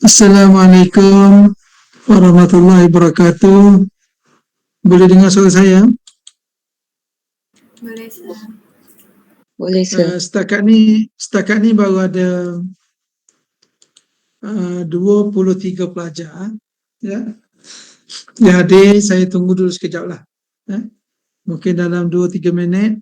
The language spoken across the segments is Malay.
Assalamualaikum warahmatullahi wabarakatuh. Boleh dengar suara saya? Boleh, Sir. Boleh, Sir. Setakat ni baru ada 23 pelajar ya. Yang hadir, saya tunggu dulu sekejap lah. Mungkin dalam 2-3 minit.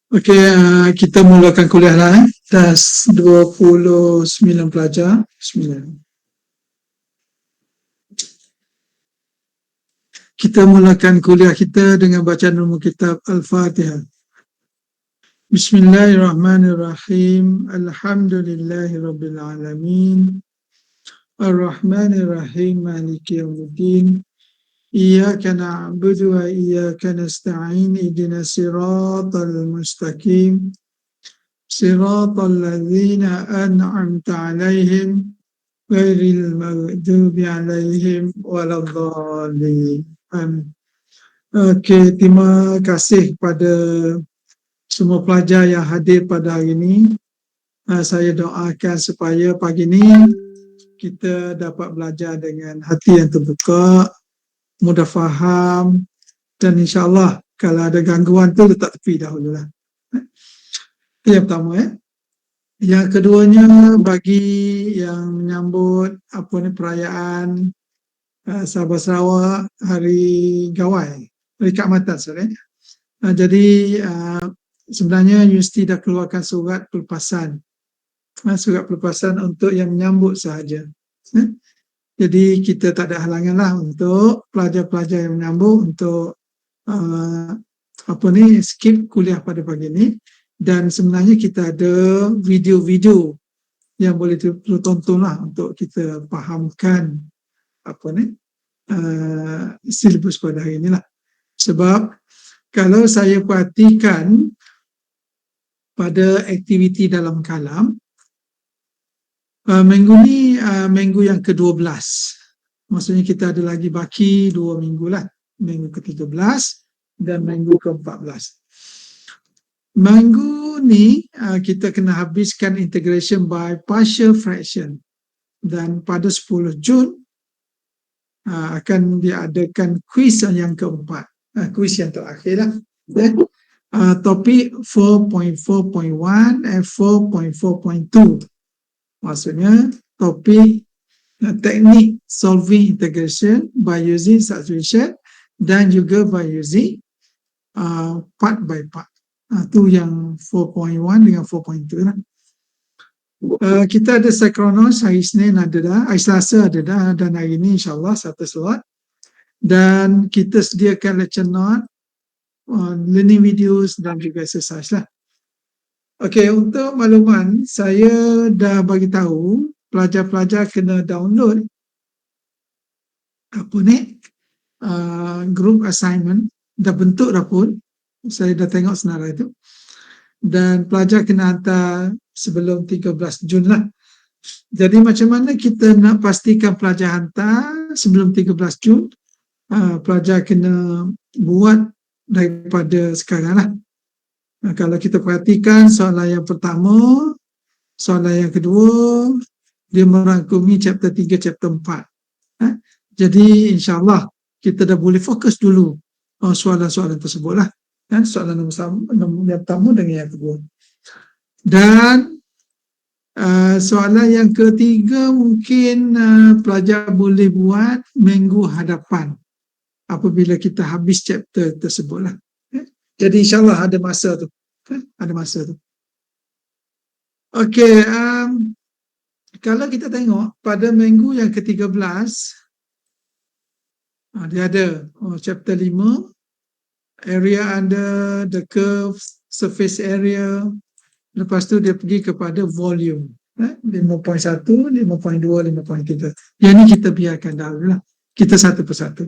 Okey, kita mulakan kuliah lah. Das 29 pelajar. Bismillah. Kita mulakan kuliah kita dengan bacaan umum kitab Al-Fatihah. Bismillahirrahmanirrahim. Alhamdulillahirrabbilalamin. Ar-Rahmanirrahim. Maliki yawmiddin. Iyyaka na'budu wa iyyaka nasta'in. Ihdinas siratal mustaqim. Siratal ladzina an'amta 'alaihim ghairil maghdubi 'alaihim waladdallin. Amin. Okey, terima kasih kepada semua pelajar yang hadir pada hari ini. Saya doakan supaya pagi ini kita dapat belajar dengan hati yang terbuka, mudah faham, dan insyaAllah kalau ada gangguan tu letak tepi dahululah. Itu yang pertama ya. Yang keduanya, bagi yang menyambut perayaan Sabah Sarawak Hari Gawai, Hari Keamatan sebenarnya. Jadi sebenarnya universiti dah keluarkan surat pelepasan. Surat pelepasan untuk yang menyambut sahaja. Jadi kita tak ada halangan lah untuk pelajar-pelajar yang menyambut untuk skip kuliah pada pagi ini. Dan sebenarnya kita ada video-video yang boleh ditonton lah untuk kita fahamkan silibus pada hari inilah. Sebab kalau saya perhatikan pada aktiviti dalam kalam, minggu ni minggu yang ke-12. Maksudnya kita ada lagi baki 2 minggu lah. Minggu ke-13 dan minggu ke-14. Minggu ni kita kena habiskan integration by partial fraction. Dan pada 10 Jun akan diadakan kuis yang keempat. Kuis yang terakhir lah. Topik 4.4.1 and 4.4.2. Maksudnya topik teknik solving integration by using substitution dan juga by using part by part. Itu yang 4.1 dengan 4.2 lah. Kita ada Synchronos hari Isnin ada dah, hari Selasa ada dah, dan hari ini insyaAllah satu slot. Dan kita sediakan lecture note, learning videos dan juga exercise lah. Okey, untuk makluman, saya dah bagi tahu pelajar-pelajar kena download apa ni, group assignment, dah bentuk dah pun, saya dah tengok senarai itu. Dan pelajar kena hantar sebelum 13 Jun lah. Jadi macam mana kita nak pastikan pelajar hantar sebelum 13 Jun? Pelajar kena buat daripada sekarang lah. Kalau kita perhatikan soalan yang pertama, soalan yang kedua, dia merangkumi chapter 3, chapter 4. Jadi insyaAllah kita dah boleh fokus dulu soalan-soalan tersebut lah. Soalan yang pertama dengan yang kedua. Dan soalan yang ketiga mungkin pelajar boleh buat minggu hadapan apabila kita habis chapter tersebut lah. Jadi insyaAllah ada masa tu. Ada masa tu. Okey, kalau kita tengok pada minggu yang ke-13, dia ada chapter 5, area under the curve, surface area. Lepas tu dia pergi kepada volume. 5.1, 5.2, 5.3. Yang ni kita biarkan dahulu lah. Kita satu persatu.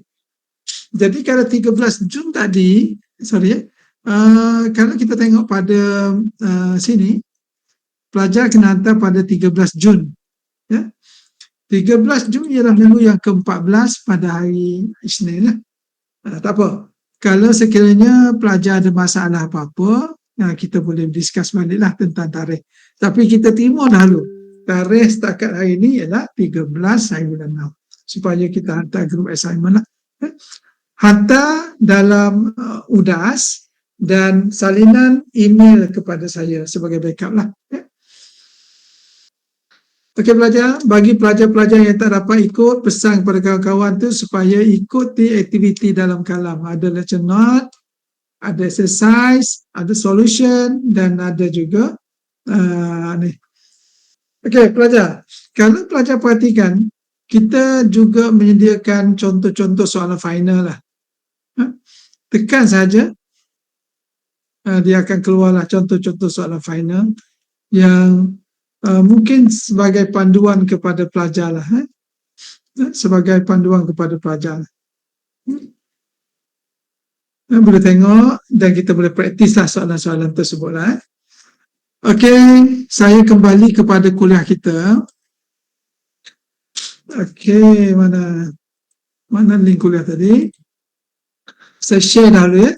Jadi kalau 13 Jun tadi, kalau kita tengok pada sini, pelajar kena hantar pada 13 Jun. 13 Jun ialah minggu yang ke-14 pada hari Isnin lah. Tak apa. Kalau sekiranya pelajar ada masalah apa-apa, kita boleh discuss balik lah tentang tarikh. Tapi kita terima dahulu. Tarikh setakat hari ini ialah 13 hari bulan 6. Supaya kita hantar group assignment lah. Hantar dalam UDAS dan salinan email kepada saya sebagai backup lah. Okey pelajar, bagi pelajar-pelajar yang tak dapat ikut, pesan kepada kawan-kawan tu supaya ikuti aktiviti dalam kalam. Ada lecture note, ada exercise, ada solution dan ada juga ni. Okey pelajar, kalau pelajar perhatikan, kita juga menyediakan contoh-contoh soalan final lah. Tekan saja, dia akan keluarlah contoh-contoh soalan final yang mungkin sebagai panduan kepada pelajar lah. Sebagai panduan kepada pelajar. Boleh tengok dan kita boleh praktis lah soalan-soalan tersebut lah. Okey, saya kembali kepada kuliah kita. Okey, mana link kuliah tadi? Saya share dahulu ya.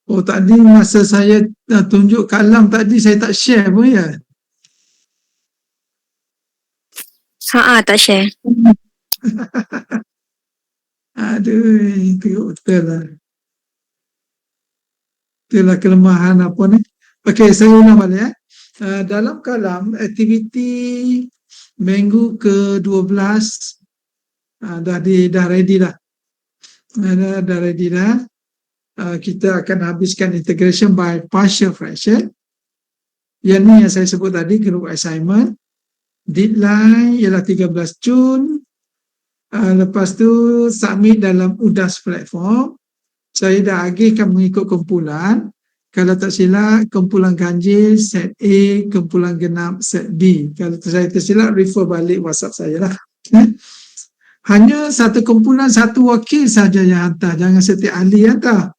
Oh tadi masa saya tunjuk kalam tadi saya tak share pun ya. Tak share. Aduh, itu betul lah. Itulah kelemahan apa ni. Okey, saya ulang balik ya. Dalam kalam aktiviti minggu ke-12 dah ready dah. Dah ready dah. Kita akan habiskan integration by partial fraction. Yang ni yang saya sebut tadi, group assignment. Deadline ialah 13 Jun. Lepas tu submit dalam UDAS platform. saya dah agihkan mengikut kumpulan. Kalau tak silap, kumpulan ganjil set A, kumpulan genap set B. Kalau saya tersilap, refer balik WhatsApp saya lah. Hanya satu kumpulan, satu wakil saja yang hantar. Jangan setiap ahli hantar.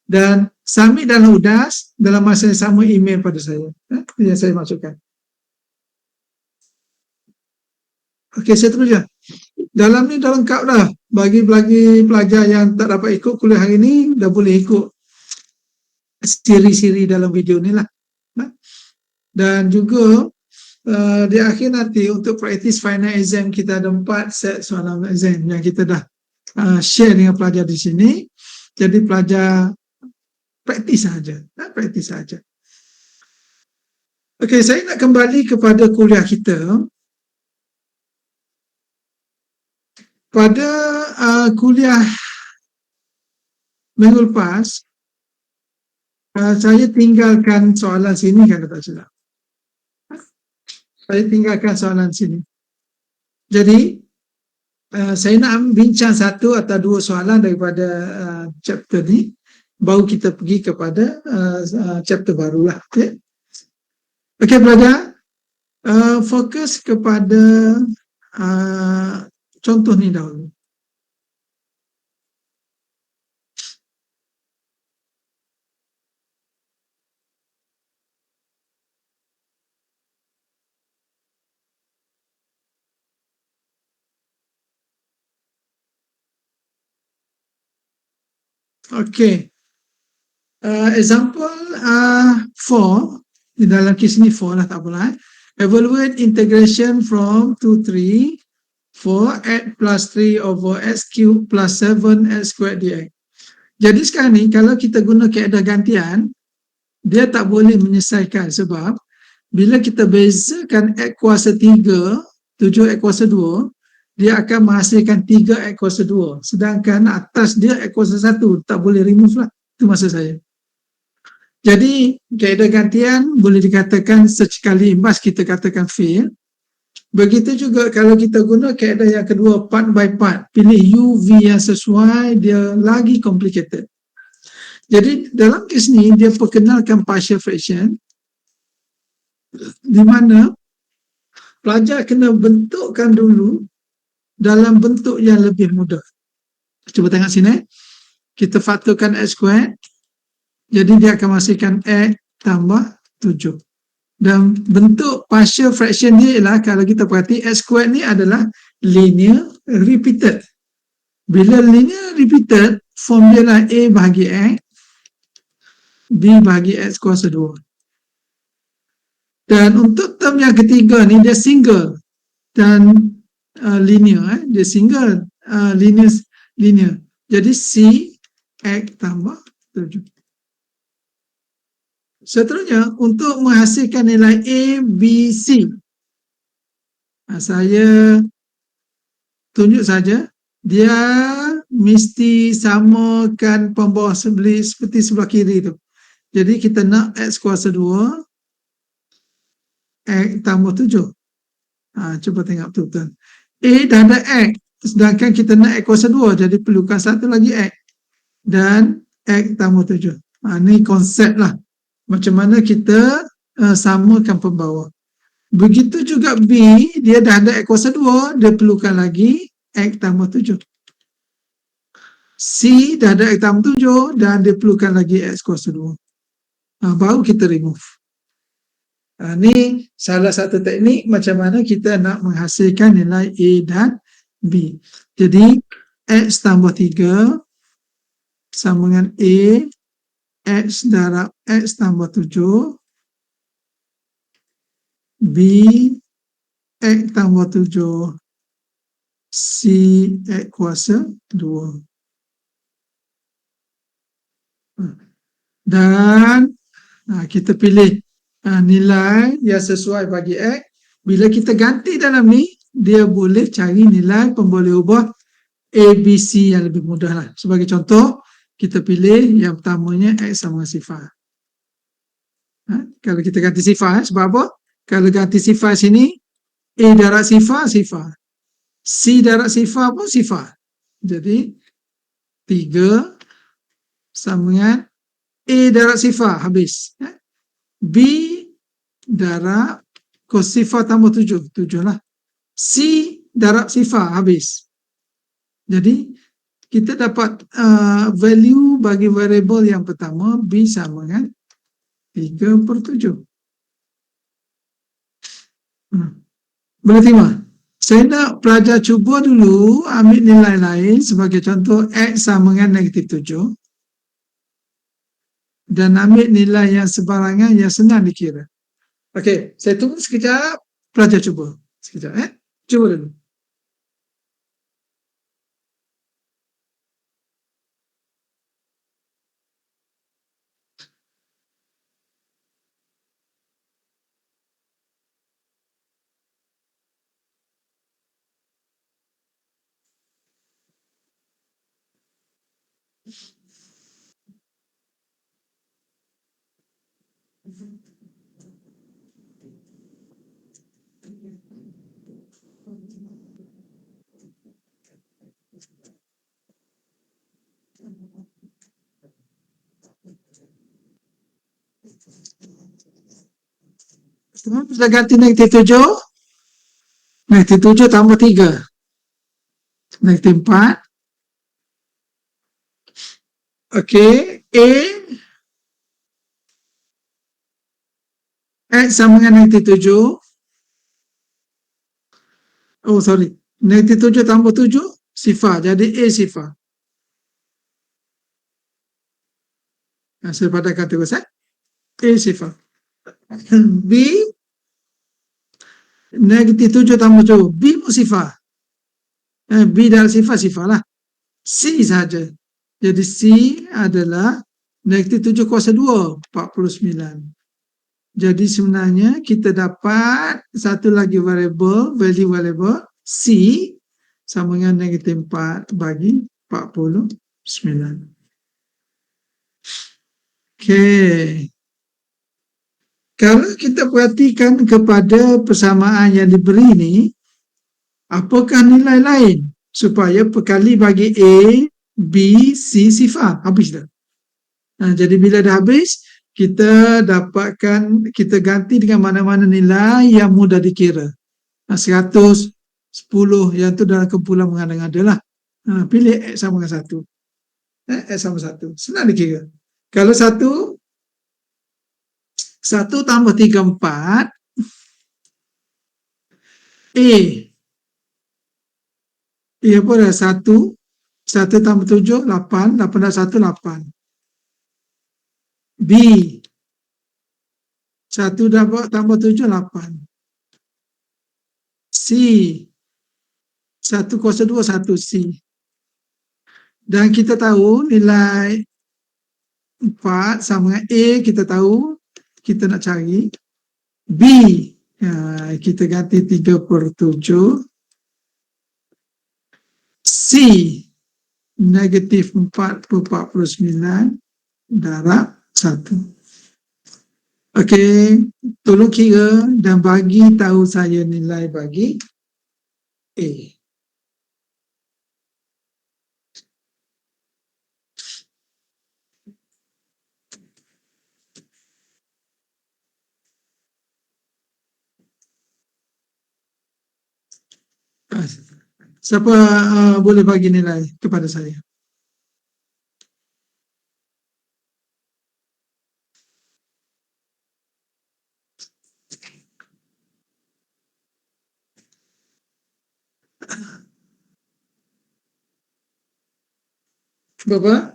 Dan submit dalam UDAS, dalam masa yang sama email pada saya. Yang saya masukkan. Okey, saya teruskan. Dalam ni dah lengkap dah. Bagi pelajar yang tak dapat ikut kuliah hari ni, dah boleh ikut siri-siri dalam video ni lah. Dan juga di akhir nanti untuk praktis final exam kita ada 4 set soalan exam yang kita dah share dengan pelajar di sini. Jadi pelajar praktis saja, praktis saja. Okey, saya nak kembali kepada kuliah kita. Pada kuliah minggu lepas, saya tinggalkan soalan sini kalau tak silap. Saya tinggalkan soalan sini. Jadi, saya nak bincang satu atau dua soalan daripada chapter ni, baru kita pergi kepada chapter barulah. Okay? Okey, pelajar, fokus kepada contoh ni dahulu. Okey. Example 4, di dalam kes ni 4 lah, tak apalah. Evaluate integration from 2, 3, 4, x plus 3 over x cube plus 7 x squared dx. Jadi sekarang ni, kalau kita guna kaedah gantian, dia tak boleh menyelesaikan sebab bila kita bezakan x kuasa 3, 7x kuasa 2, dia akan menghasilkan 3x kuasa 2. Sedangkan atas dia x kuasa 1, tak boleh remove lah. Itu maksud saya. Jadi, kaedah gantian boleh dikatakan sekali imbas kita katakan fail. Begitu juga kalau kita guna kaedah yang kedua, part by part. Pilih U, V yang sesuai, dia lagi complicated. Jadi, dalam kes ni, dia perkenalkan partial fraction, di mana pelajar kena bentukkan dulu dalam bentuk yang lebih mudah. Cuba tengok sini. Kita faktorkan x squared. Jadi dia akan menghasilkan x tambah 7. Dan bentuk partial fraction dia ialah, kalau kita perhati, x squared ni adalah linear repeated. Bila linear repeated, form dia lah A bahagi x, B bahagi x kuasa 2. Dan untuk term yang ketiga ni, dia single dan linear, dia single, linear. Jadi C x tambah 7. Seterusnya, untuk menghasilkan nilai A, B, C, saya tunjuk saja, dia mesti samakan pembawah seperti sebelah kiri tu. Jadi kita nak x kuasa 2, x tambah 7. Cuba tengok betul-betul. A dah ada x, sedangkan kita nak x kuasa 2, jadi perlukan satu lagi x. Dan x tambah 7. Ini konsep lah. Macam mana kita samakan pembawah. Begitu juga B, dia dah ada x kuasa 2, dia perlukan lagi x tambah 7. C dah ada x tambah 7 dan dia perlukan lagi x kuasa 2. Baru kita remove. Ini salah satu teknik macam mana kita nak menghasilkan nilai A dan B. Jadi, x tambah 3 sama dengan A, x darab x tambah 7, B, x tambah 7, C, x kuasa 2. Dan kita pilih nilai yang sesuai bagi x. Bila kita ganti dalam ni, dia boleh cari nilai pemboleh ubah A, B, C yang lebih mudah lah. Sebagai contoh, kita pilih yang pertamanya x sama dengan sifar. Kalau kita ganti sifar, sebab apa? Kalau ganti sifar sini, A darab sifar, sifar. C darab sifar pun sifar. Jadi, 3 sama dengan A darab sifar, habis. B darab cos sifar tambah 7, 7 lah. C darab sifar, habis. Jadi, kita dapat value bagi variable yang pertama, B sama dengan 3/7. Boleh terima? Saya nak pelajar cuba dulu ambil nilai lain, sebagai contoh X sama dengan -7, dan ambil nilai yang sebarangan yang senang dikira. Okey, saya tunggu sekejap, pelajar cuba. Sekejap, cuba dulu. Sudah ganti -7, -7 tambah 3, -4. Okey, X sama dengan -7. Oh, sorry. -7 tambah 7, sifar. Jadi A sifar. Saya padatkan terus, A sifar. B, -7 tambah 7, B pun sifar. B darab sifar, sifar lah. C saja. Jadi C adalah -7 kuasa 2, 49. Jadi sebenarnya kita dapat satu lagi variable, value variable C sama dengan -4 bagi 49. Okey. Kalau kita perhatikan kepada persamaan yang diberi ini, apakah nilai lain supaya perkali bagi A, B, C sifar? Habis dah. Jadi bila dah habis, kita dapatkan, kita ganti dengan mana-mana nilai yang mudah dikira. 100, 10, yang tu dalam kumpulan mengada-ngada lah. Pilih X sama dengan 1. X sama 1. Senang dikira. Kalau 1 tambah 3, 4. A apa dah? 1 tambah 7, 8. 8 dan 1, 8. B 1 tambah 7, 8. C 1 kuasa 2, 1 C. Dan kita tahu nilai 4 sama dengan A, kita tahu, kita nak cari. B, kita ganti 3/7. C, -4/49 darab 1. Okey, tolong kira dan bagi tahu saya nilai bagi A. Siapa boleh bagi nilai kepada saya? Berapa?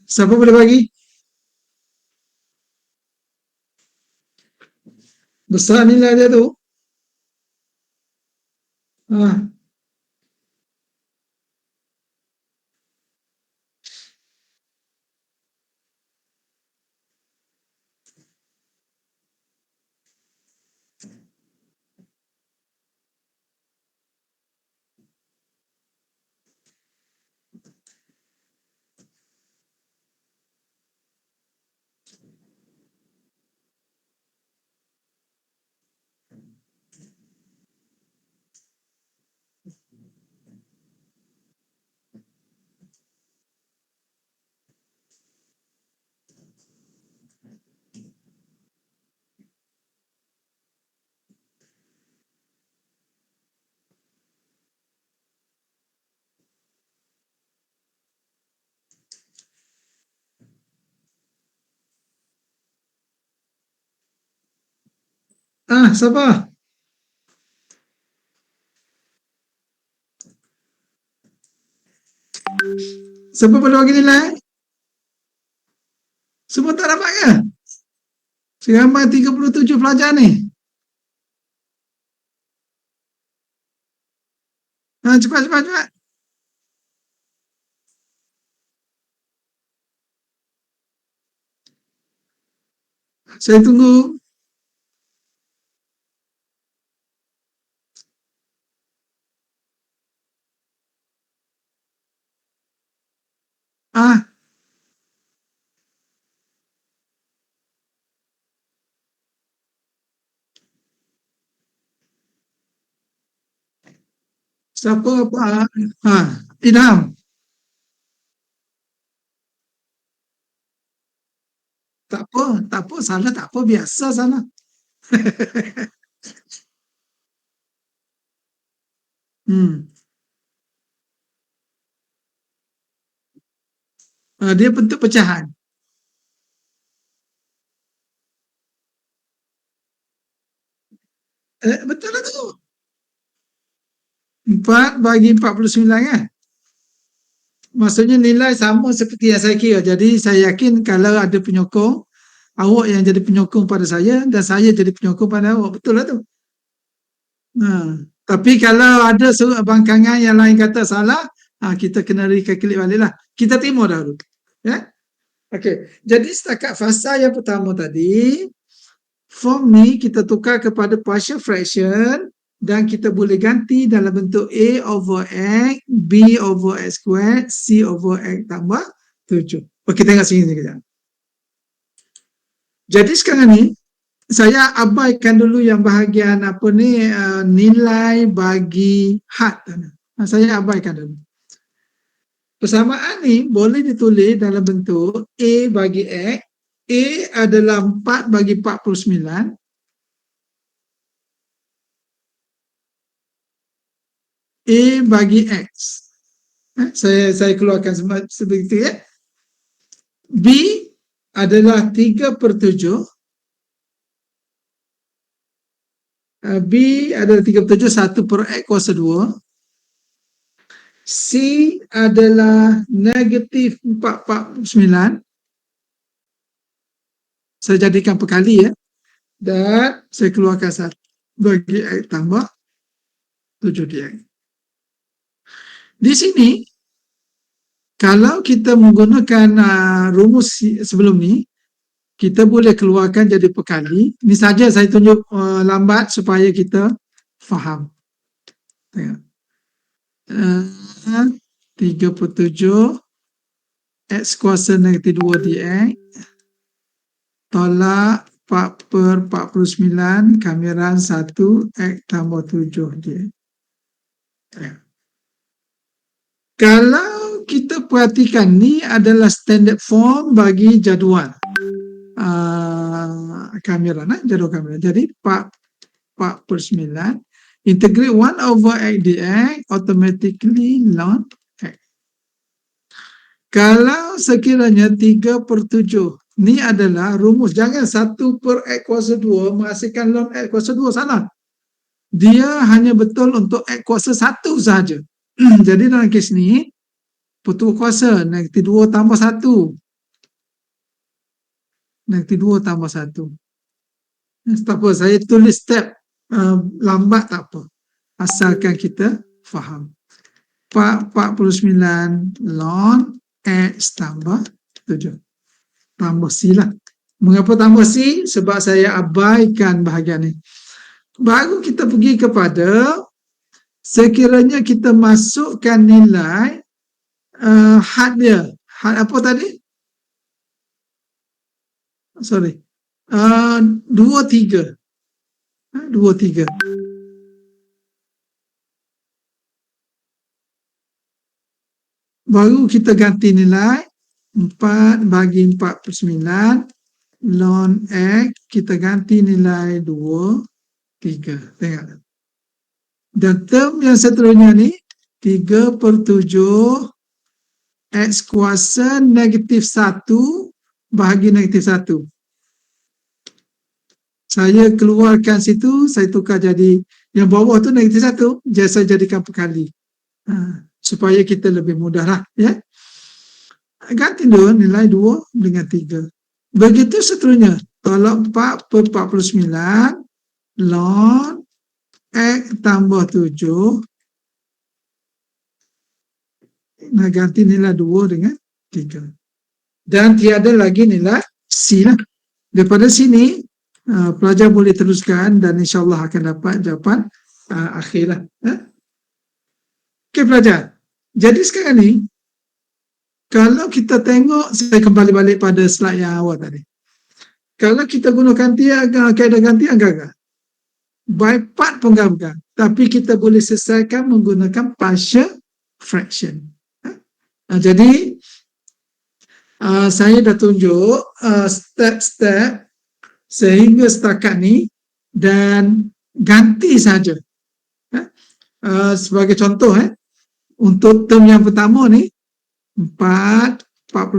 Siapa boleh bagi? Besar nilai dia tu. Siapa? Siapa boleh bagi nilai? Semua tak dapat ke? Seramai 37 pelajar ni. Cepat, cepat, cepat. Saya tunggu. Ah, siapa? Ilham. Tak apa, tak apa. Salah tak apa. Biasa salah. Hmm. Dia bentuk pecahan. Betul lah tu. 4 bagi 49 kan? Maksudnya nilai sama seperti yang saya kira. Jadi saya yakin kalau ada penyokong, awak yang jadi penyokong pada saya dan saya jadi penyokong pada awak. Betul lah tu. Ha. Tapi kalau ada bangkangan yang lain kata salah, kita kena recalculate balik lah. Kita terima dahulu. Ya? Okey. Jadi setakat fasa yang pertama tadi, form ni kita tukar kepada partial fraction dan kita boleh ganti dalam bentuk A over X, B over X squared, C over X tambah 7. Okey, tengok sini sekejap. Jadi sekarang ni, saya abaikan dulu yang bahagian apa ni, nilai bagi had. Saya abaikan dulu. Persamaan ni boleh ditulis dalam bentuk A bagi X. A adalah 4 bagi 49. A bagi X. Saya keluarkan seperti ya. B adalah 3/7. B adalah 3/7, 1/X kuasa 2. C adalah negatif 4/49. Saya jadikan perkali ya. Dan saya keluarkan 1 bagi X tambah 7dx. Di sini, kalau kita menggunakan rumus sebelum ni, kita boleh keluarkan jadi perkali. Ini saja saya tunjuk lambat supaya kita faham. Tengok. 37 X kuasa negatif 2 dx tolak 4/49 kamiran 1 X tambah 7 dx. Kalau kita perhatikan, ni adalah standard form bagi jadual kamera, jadual kamera. Jadi 4/9 integrate 1 over X dx automatically ln X. Kalau sekiranya 3/7, ni adalah rumus. Jangan 1/X kuasa 2 menghasilkan ln X kuasa 2, salah. Dia hanya betul untuk X kuasa 1 sahaja. Jadi dalam kes ni, putus kuasa, negatif 2 tambah 1. Negatif 2 tambah 1. Tak apa, saya tulis step lambat tak apa. Asalkan kita faham. 4/49 ln X tambah 7. Tambah C lah. Mengapa tambah C? Sebab saya abaikan bahagian ni. Baru kita pergi kepada sekiranya kita masukkan nilai had dia. Had apa tadi? Sorry. 2, 3. 2, 3. Baru kita ganti nilai 4 bagi 4/9 ln X, kita ganti nilai 2, 3. Tengok. Dan term yang seterusnya ni 3/7 X kuasa negatif 1 bahagi negatif 1. Saya keluarkan situ, saya tukar jadi yang bawah tu negatif 1, saya jadikan perkali. Supaya kita lebih mudah lah, ya. Ganti dulu nilai 2 dengan 3. Begitu seterusnya. Kalau 4 per 49 ln X tambah 7, nah ganti nilai 2 dengan 3. Dan tiada lagi nilai C lah. Daripada sini, pelajar boleh teruskan dan insyaAllah akan dapat jawapan akhir lah. Okey pelajar. Jadi sekarang ni, kalau kita tengok, saya kembali balik pada slide yang awal tadi. Kalau kita gunakan kaedah gantian gagal. By part pun gagal. Tapi kita boleh selesaikan menggunakan partial fraction. Jadi, saya dah tunjuk step-step sehingga setakat ni dan ganti saja. Sebagai contoh, untuk term yang pertama ni 49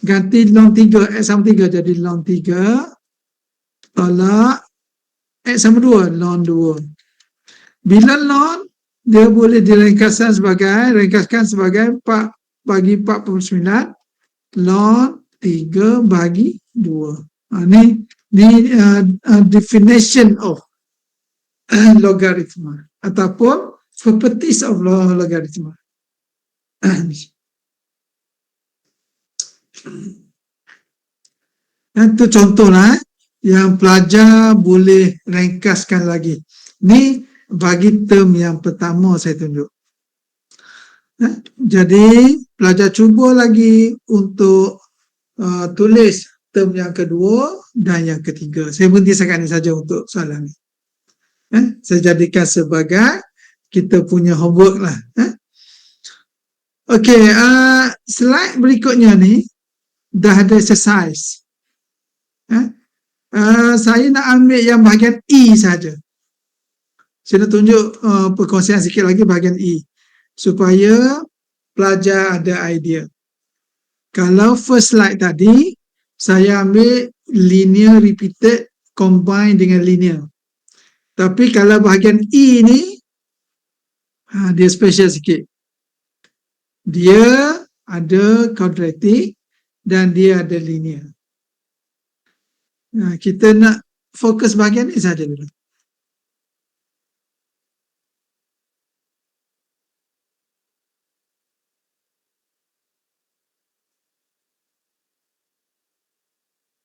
ganti ln 3 X sama 3 jadi ln 3 tolak X sama 2 ln 2. Bila ln dia boleh ringkaskan sebagai 4 bagi 49 ln 3 bagi 2. Ni definition of logaritma ataupun properties of logaritma. Itu contohlah yang pelajar boleh ringkaskan lagi. Ni bagi term yang pertama saya tunjuk. Jadi pelajar cuba lagi untuk tulis term yang kedua dan yang ketiga. Saya berhenti sekarang ni saja untuk soalan ni. Saya jadikan sebagai kita punya homework lah. Okey, slide berikutnya ni dah ada exercise. Saya nak ambil yang bahagian E saja. Saya nak tunjuk perkongsian sikit lagi bahagian E supaya pelajar ada idea. Kalau first slide tadi saya ambil linear repeated combine dengan linear. Tapi kalau bahagian E ni dia special sikit. Dia ada quadratic dan dia ada linear. Kita nak fokus bahagian ni saja dulu.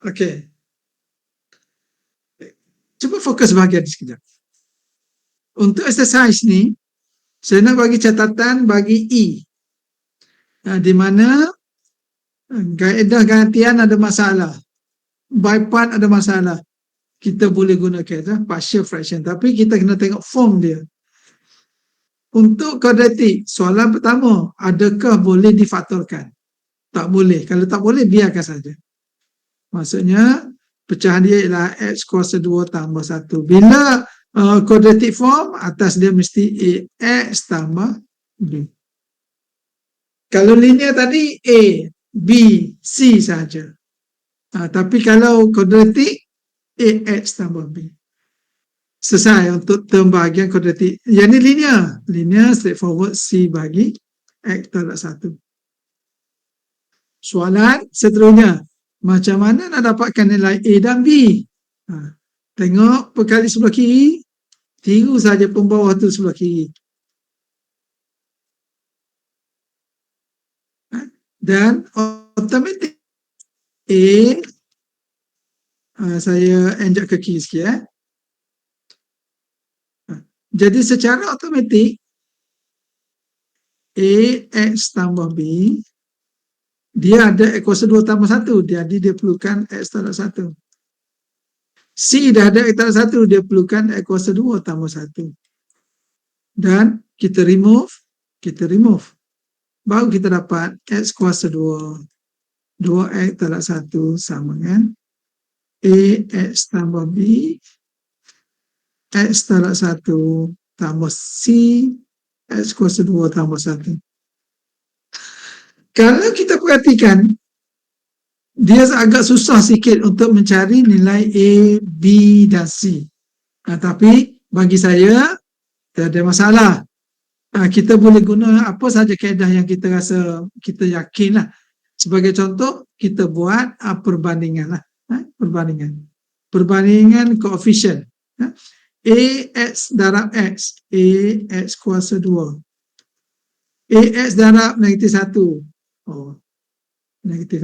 Okey. Cuba fokus bahagian ni sekejap. Untuk exercise ni, saya nak bagi catatan bagi E. Di mana kaedah gantian ada masalah. By part ada masalah. Kita boleh guna kaedah partial fraction. Tapi kita kena tengok form dia. Untuk quadratic, soalan pertama, adakah boleh difaktorkan? Tak boleh. Kalau tak boleh, biarkan saja. Maksudnya, pecahan dia ialah X kuasa 2 tambah 1. Bila quadratic form, atas dia mesti X tambah B. Kalau linear tadi, A, B, C saja. Tapi kalau quadratic, AX tambah B. Selesai untuk term bahagian quadratic. Yang ni linear. Linear straightforward C bagi X tolak 1. Soalan seterusnya. Macam mana nak dapatkan nilai A dan B? Tengok perkali sebelah kiri. Tiru saja pembawah tu sebelah kiri. Dan automatik A, saya injak ke kiri sikit. Jadi secara automatik A X tambah B, dia ada X kuasa 2 tambah 1. Jadi dia perlukan X tolak 1. C dah ada X tolak 1. Dia perlukan X kuasa 2 tambah 1. Dan kita remove. Baru kita dapat X kuasa 2. 2X tolak 1 sama dengan A X tambah B X tolak 1 tambah C X kuasa 2 tambah 1. Kalau kita perhatikan dia agak susah sikit untuk mencari nilai A, B dan C. Tapi bagi saya tiada masalah. Kita boleh guna apa saja kaedah yang kita rasa kita yakin lah. Sebagai contoh, kita buat perbandingan lah. Perbandingan koefisien. AX darab X. AX kuasa 2. AX darab negatif 1. Oh, negatif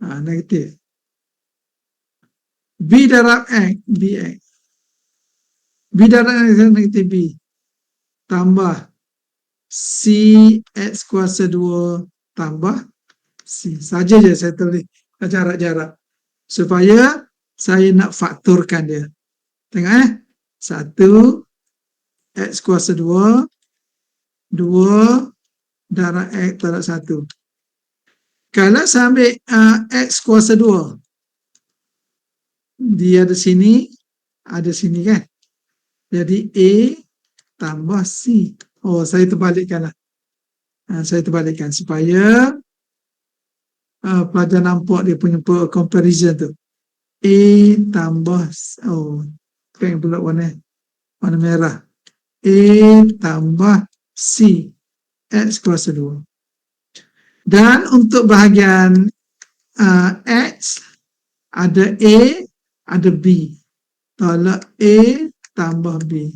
negatif. B darab X. BX. B darab negatif B. Tambah C X kuasa 2 tambah C. Saja je saya tulis jarak-jarak. Supaya saya nak faktorkan dia. Tengok 1 X kuasa 2 darab X darab 1. Kalau saya ambil X kuasa 2, dia ada sini kan. Jadi A tambah C. Oh, saya terbalikkan lah. Saya terbalikkan supaya pelajar nampak dia punya comparison tu. A tambah, yang pula warna merah. A tambah C. X kuasa 2. Dan untuk bahagian X, ada A, ada B. Tolak A tambah B.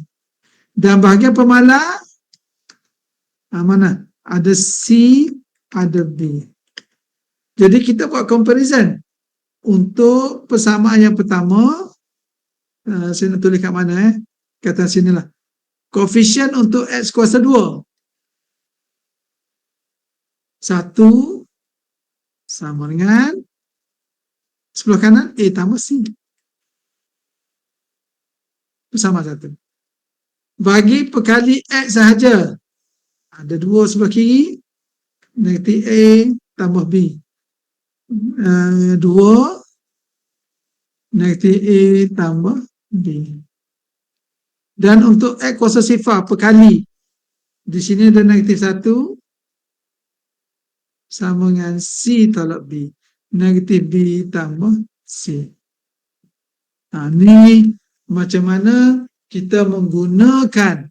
Dan bahagian pemalas, mana? Ada C, ada B. Jadi kita buat comparison. Untuk persamaan yang pertama, saya nak tulis kat mana? Kata sinilah. Koefisien untuk X kuasa 2. 1 sama dengan sebelah kanan A tambah C. Bersama 1. Bagi perkali X sahaja, ada 2 sebelah kiri, negatif A tambah B. 2 negatif A tambah B. Dan untuk X kuasa sifar perkali, di sini ada negatif 1 sama dengan C tolak B. Negatif B tambah C. Ni macam mana kita menggunakan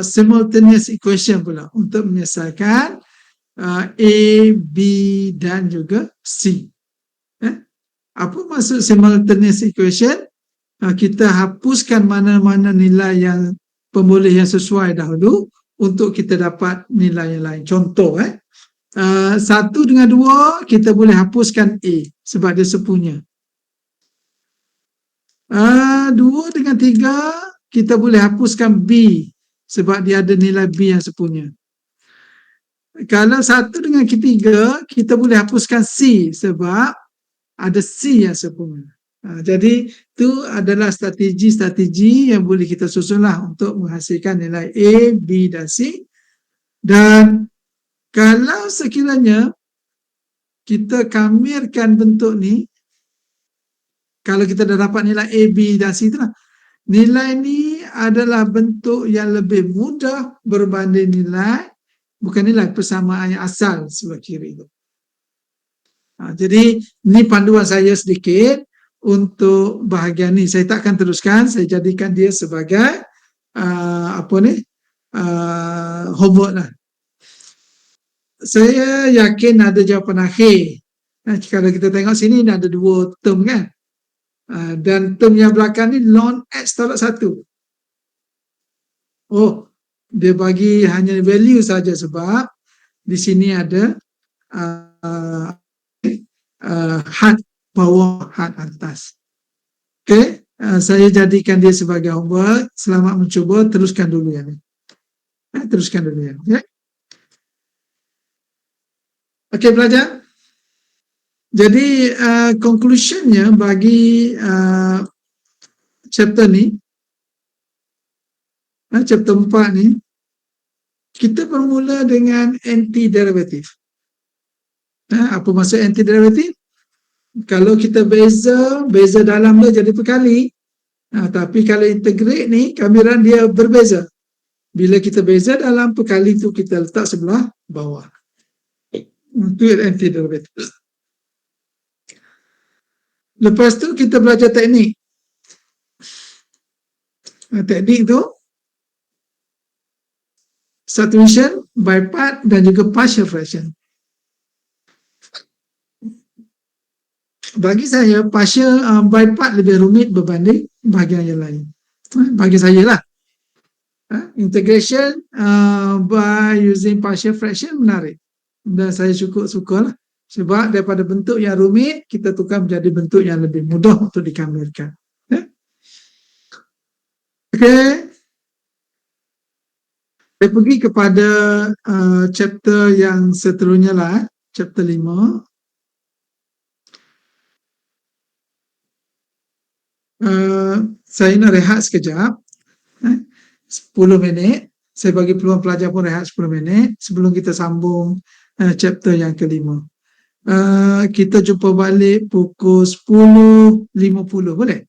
simultaneous equation pula untuk menyelesaikan A, B dan juga C. Apa maksud simultaneous equation? Kita hapuskan mana-mana nilai yang pemboleh yang sesuai dahulu untuk kita dapat nilai yang lain. Contoh, 1 dengan 2 kita boleh hapuskan A sebab dia sepunya. 2 dengan 3 kita boleh hapuskan B sebab dia ada nilai B yang sepunya. Kalau 1 dengan 3 kita boleh hapuskan C sebab ada C yang sepunya. Jadi itu adalah strategi-strategi yang boleh kita susunlah untuk menghasilkan nilai A, B dan C. Dan kalau sekiranya kita kamirkan bentuk ni, kalau kita dah dapat nilai A, B dan C itulah, nilai ni adalah bentuk yang lebih mudah berbanding nilai, bukan nilai persamaan yang asal sebelah kiri itu. Jadi ni panduan saya sedikit untuk bahagian ni. Saya tak akan teruskan, saya jadikan dia sebagai homework lah. Saya yakin ada jawapan akhir. Kalau kita tengok sini ada 2 term kan. Dan term yang belakang ni ln X tolak 1. Oh, dia bagi hanya value saja sebab di sini ada had bawah, had atas. Okey, saya jadikan dia sebagai homework. Selamat mencuba, teruskan dulu ya. Teruskan dulu ya. Okey pelajar. Jadi conclusionnya bagi chapter ni, chapter 4 ni, kita bermula dengan antiderivatif. Apa maksud antiderivatif? Kalau kita beza dalam dia jadi perkali. Tapi kalau integrate ni, kamiran dia berbeza. Bila kita beza dalam perkali tu, kita letak sebelah bawah. Itu antiderivative. Lepas tu kita belajar teknik. Teknik tu substitution by part dan juga partial fraction. Bagi saya partial by part lebih rumit berbanding bahagian yang lain. Bagi saya lah. Integration by using partial fraction menarik. Dan saya cukup suka lah. Sebab daripada bentuk yang rumit, kita tukar menjadi bentuk yang lebih mudah untuk dikamirkan. Okey. Saya pergi kepada chapter yang seterusnya lah. Chapter 5. Saya nak rehat sekejap. 10 minit. Saya bagi peluang pelajar pun rehat 10 minit sebelum kita sambung chapter yang kelima. Kita jumpa balik pukul 10.50. Boleh?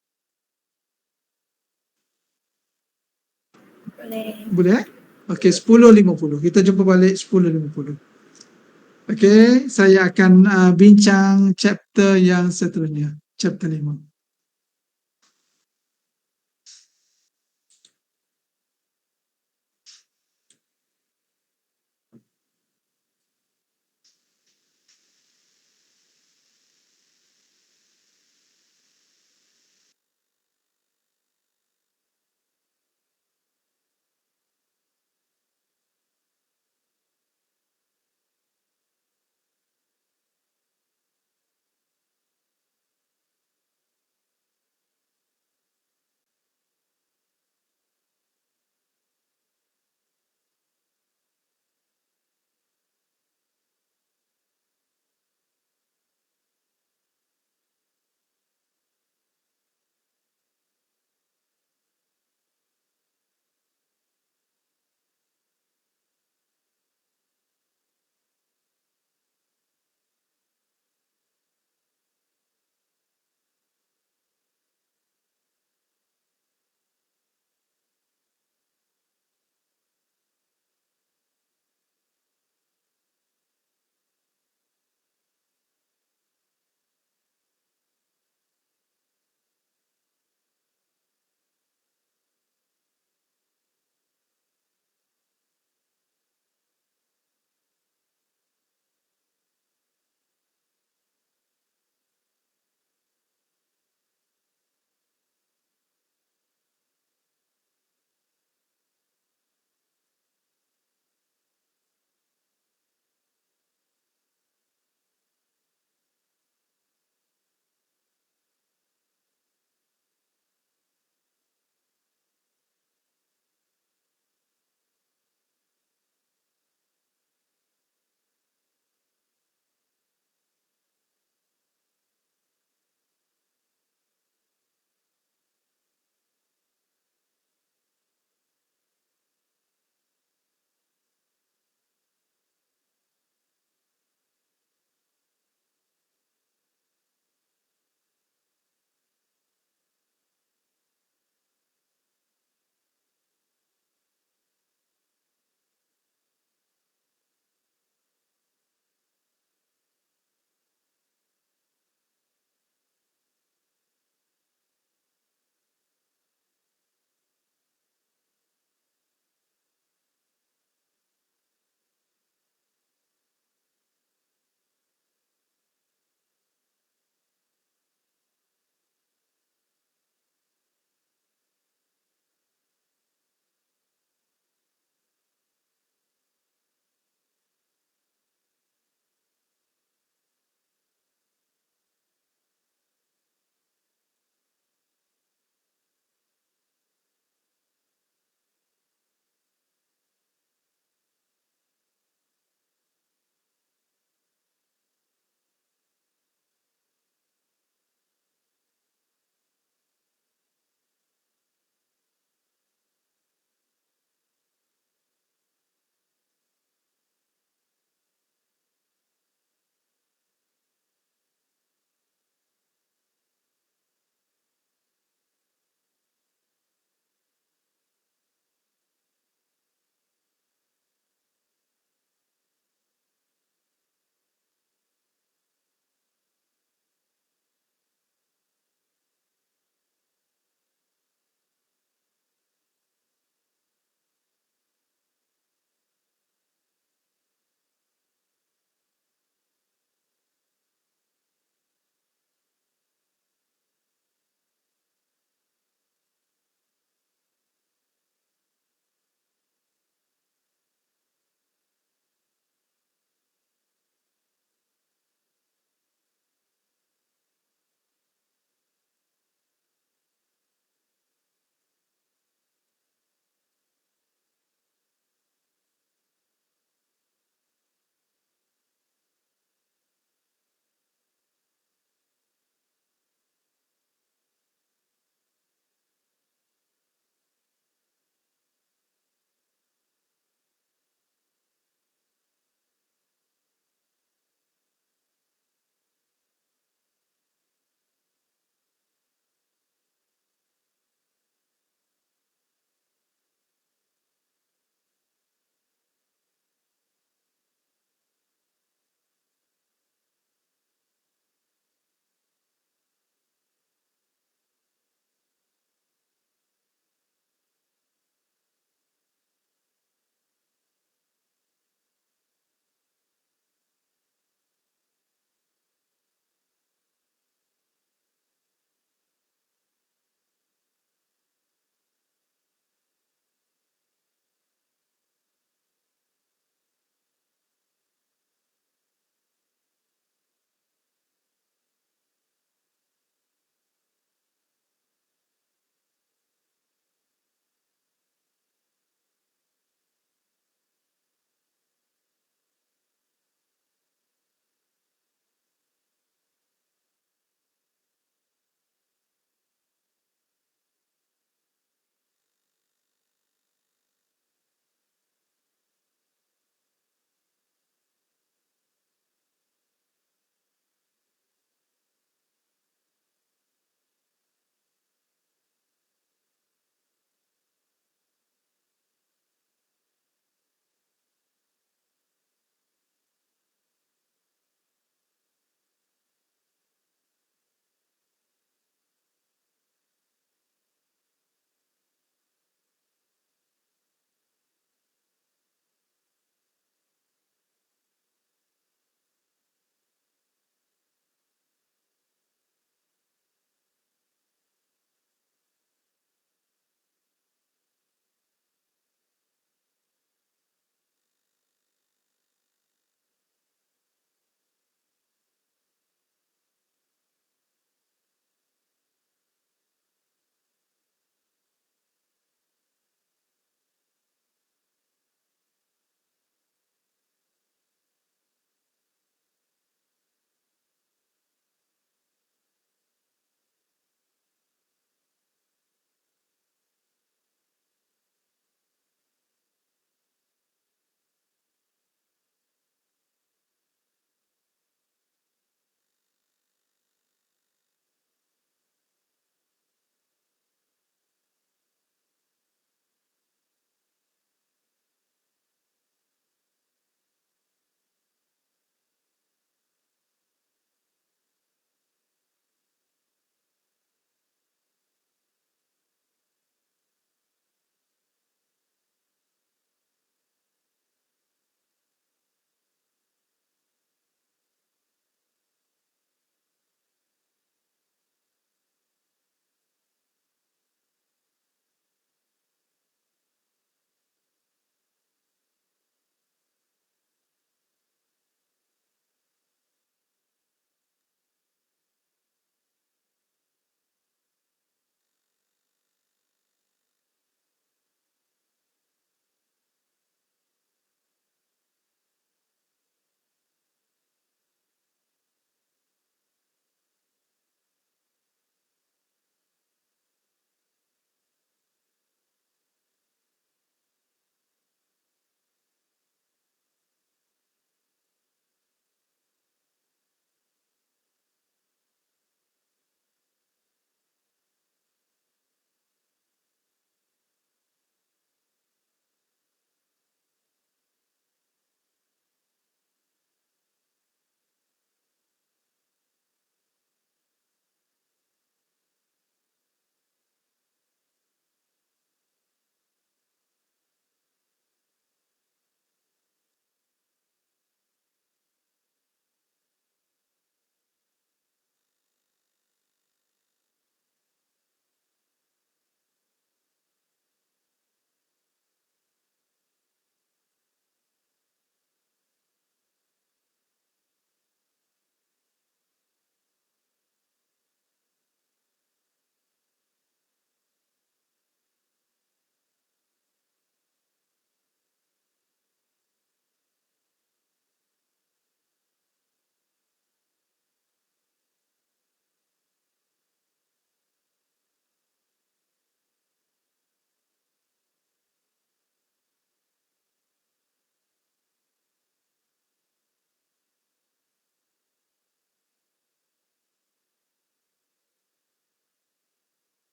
Boleh? Okey, 10.50. Kita jumpa balik 10.50. Okey, saya akan bincang chapter yang seterusnya. Chapter 5.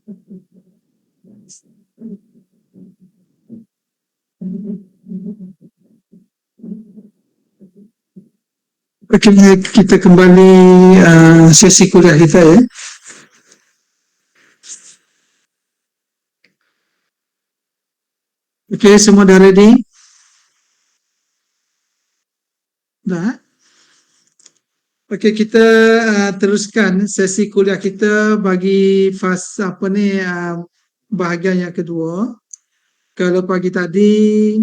Okey, kita kembali sesi kuliah kita ya. Okey, semua dah ready? Dah? Okey, kita teruskan sesi kuliah kita bagi fasa bahagian yang kedua. Kalau pagi tadi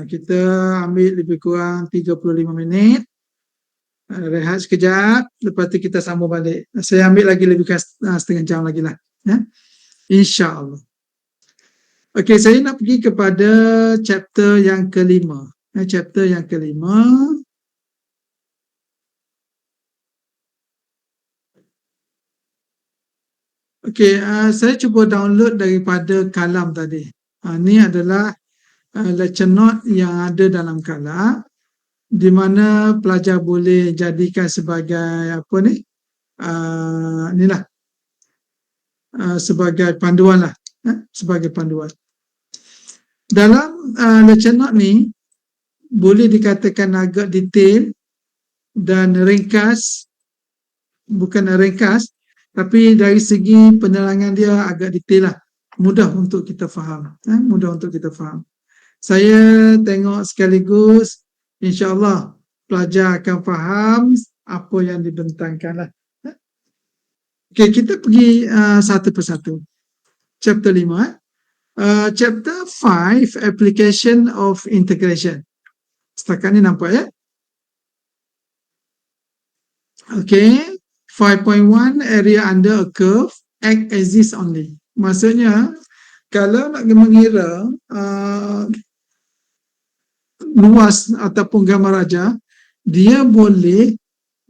kita ambil lebih kurang 35 minit, rehat sekejap, lepas tu kita sambung balik. Saya ambil lagi lebih kurang setengah jam lagi lah, ya? InsyaAllah. Okey, saya nak pergi kepada chapter yang kelima. Chapter yang kelima. Okey, saya cuba download daripada Kalam tadi. Ini adalah lecture note yang ada dalam Kalam, di mana pelajar boleh jadikan sebagai inilah sebagai panduan lah, sebagai panduan. Dalam lecture note ni boleh dikatakan agak detail dan ringkas, bukan ringkas, tapi dari segi penerangan dia agak detail lah, mudah untuk kita faham, mudah untuk kita faham. Saya tengok sekaligus, insyaAllah pelajar akan faham apa yang dibentangkan lah. Okay, kita pergi satu persatu. Chapter 5. Chapter 5, Application of Integration. Setakat ni nampak ya? Okay. 5.1, area under a curve, act exists only. Maksudnya, kalau nak mengira luas ataupun gambar raja, dia boleh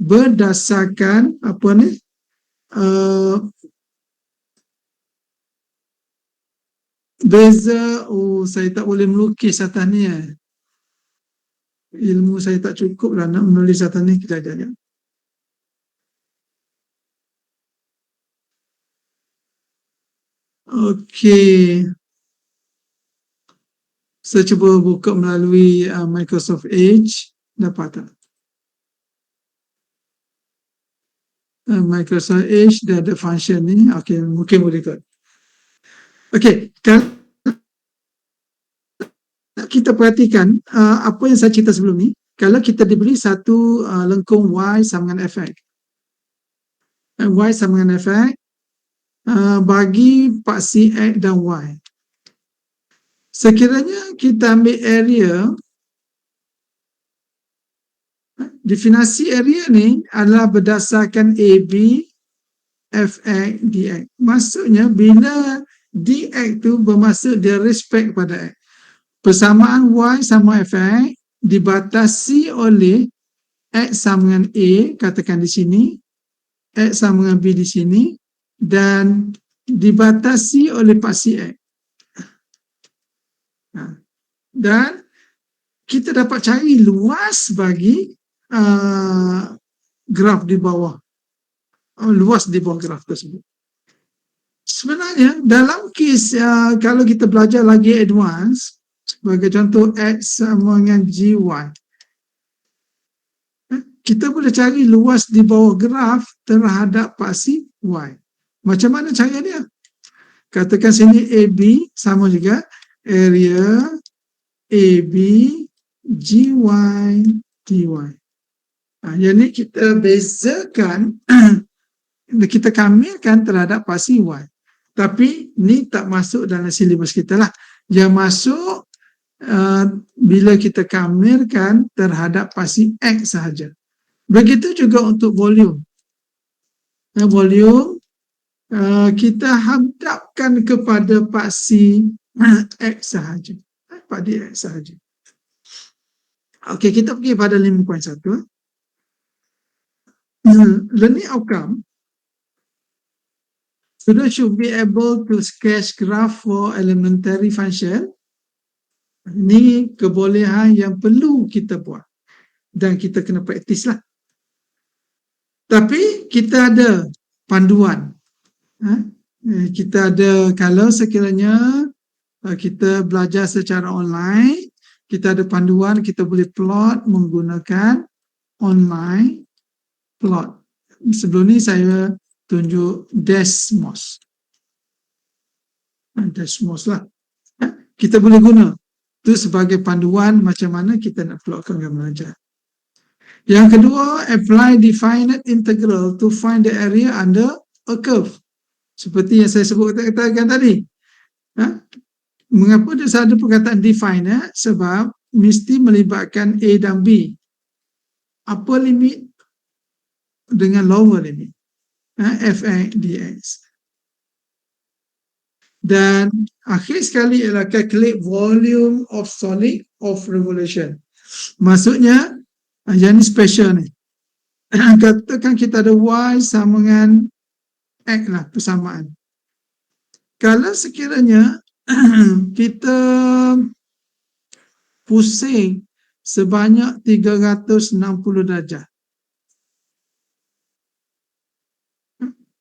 berdasarkan beza. Saya tak boleh melukis atas ni. Ilmu saya tak cukup lah nak menulis atas ni. Kejap. Okey. Saya cuba buka melalui Microsoft Edge. Dapat tak? Microsoft Edge dia ada function ni. Okey, mungkin boleh kot. Okey, kalau kita perhatikan apa yang saya cerita sebelum ni, kalau kita diberi satu lengkung Y sama dengan Fx. Y sama dengan Fx, bagi paksi X dan Y. Sekiranya kita ambil area, definisi area ni adalah berdasarkan AB, Fx, Dx. Maksudnya bila Dx tu bermaksud dia respect pada X. Persamaan Y sama Fx dibatasi oleh X sama dengan A, katakan di sini, X sama dengan B di sini, dan dibatasi oleh paksi X. Dan kita dapat cari luas bagi graf di bawah, luas di bawah graf tersebut. Sebenarnya dalam kes kalau kita belajar lagi advance, sebagai contoh X sama dengan GY, kita boleh cari luas di bawah graf terhadap paksi Y. Macam mana cara dia? Katakan sini AB sama juga area AB GY DY. Yang ni kita bezakan, kita kamilkan terhadap paksi Y. Tapi ni tak masuk dalam silibus kita lah. Yang masuk bila kita kamilkan terhadap paksi X sahaja. Begitu juga untuk volume. Volume kita hadapkan kepada paksi X sahaja. Pada X sahaja. Okey, kita pergi pada 5.1. Learning outcome. Student should be able to sketch graph for elementary function. Ini kebolehan yang perlu kita buat. Dan kita kena praktis lah. Tapi kita ada panduan. Kita ada, kalau sekiranya kita belajar secara online, kita ada panduan, kita boleh plot menggunakan online plot. Sebelum ni saya tunjuk Desmos. Desmos lah. Kita boleh guna itu sebagai panduan macam mana kita nak plotkan gambar ajar. Yang kedua, apply definite integral to find the area under a curve. Seperti yang saya katakan tadi. Mengapa ada perkataan define? Sebab mesti melibatkan A dan B. Upper limit dengan lower limit. F(x), dx. Dan akhir sekali ialah calculate volume of solid of revolution. Maksudnya, yang ni special ni. Katakan kita ada Y sama dengan X lah, persamaan. Kalau sekiranya kita pusing sebanyak 360 darjah,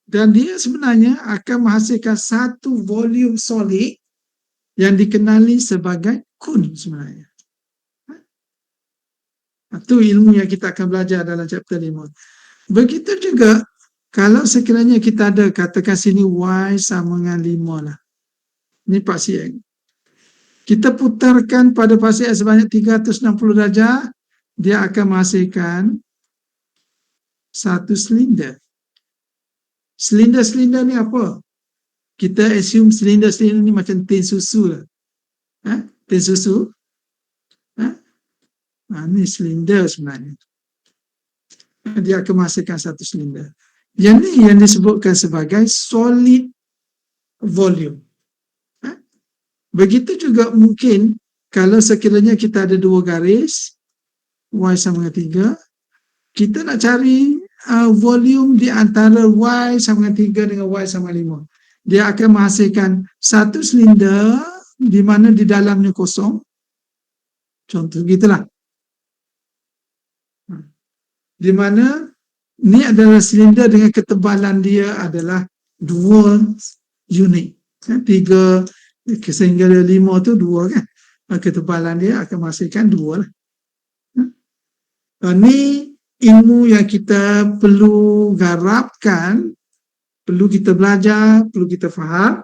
dan dia sebenarnya akan menghasilkan satu volume solid yang dikenali sebagai kun sebenarnya. Itu ilmu yang kita akan belajar dalam chapter 5. Begitu juga kalau sekiranya kita ada, katakan sini Y sama dengan 5 lah. Ini paksi X. Kita putarkan pada paksi X sebanyak 360 darjah, dia akan menghasilkan satu silinder. Silinder-silinder ni apa? Kita assume silinder-silinder ni macam tin susu lah. Tin susu. Ini silinder sebenarnya. Dia akan menghasilkan satu silinder. Yang ni yang disebutkan sebagai solid volume. Begitu juga mungkin kalau sekiranya kita ada dua garis, Y sama dengan 3, kita nak cari volume di antara Y sama dengan 3 dengan Y sama 5. Dia akan menghasilkan satu silinder di mana di dalamnya kosong. Contoh gitulah. Di mana ni adalah silinder dengan ketebalan dia adalah 2 unit. 3 sehingga 5 tu 2 kan. Ketebalan dia akan menghasilkan 2 lah. Ini ilmu yang kita perlu garapkan, perlu kita belajar, perlu kita faham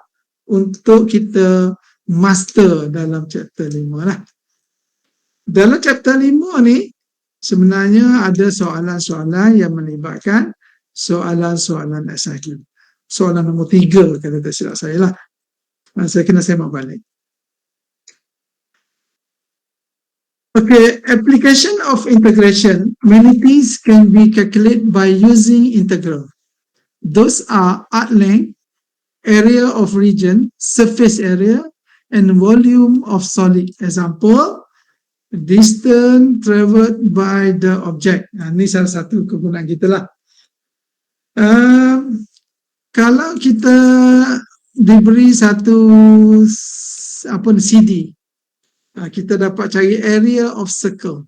untuk kita master dalam chapter 5 lah. Dalam chapter 5 ni sebenarnya ada soalan-soalan yang melibatkan soalan-soalan assignment. Soalan nombor 3 kalau tak silap saya lah. Saya kena semak balik. Okay, application of integration. Many things can be calculated by using integral. Those are arc length, area of region, surface area, and volume of solid. Example, distance traveled by the object. Ini salah satu kegunaan kita lah. Kalau kita diberi satu CD, kita dapat cari area of circle.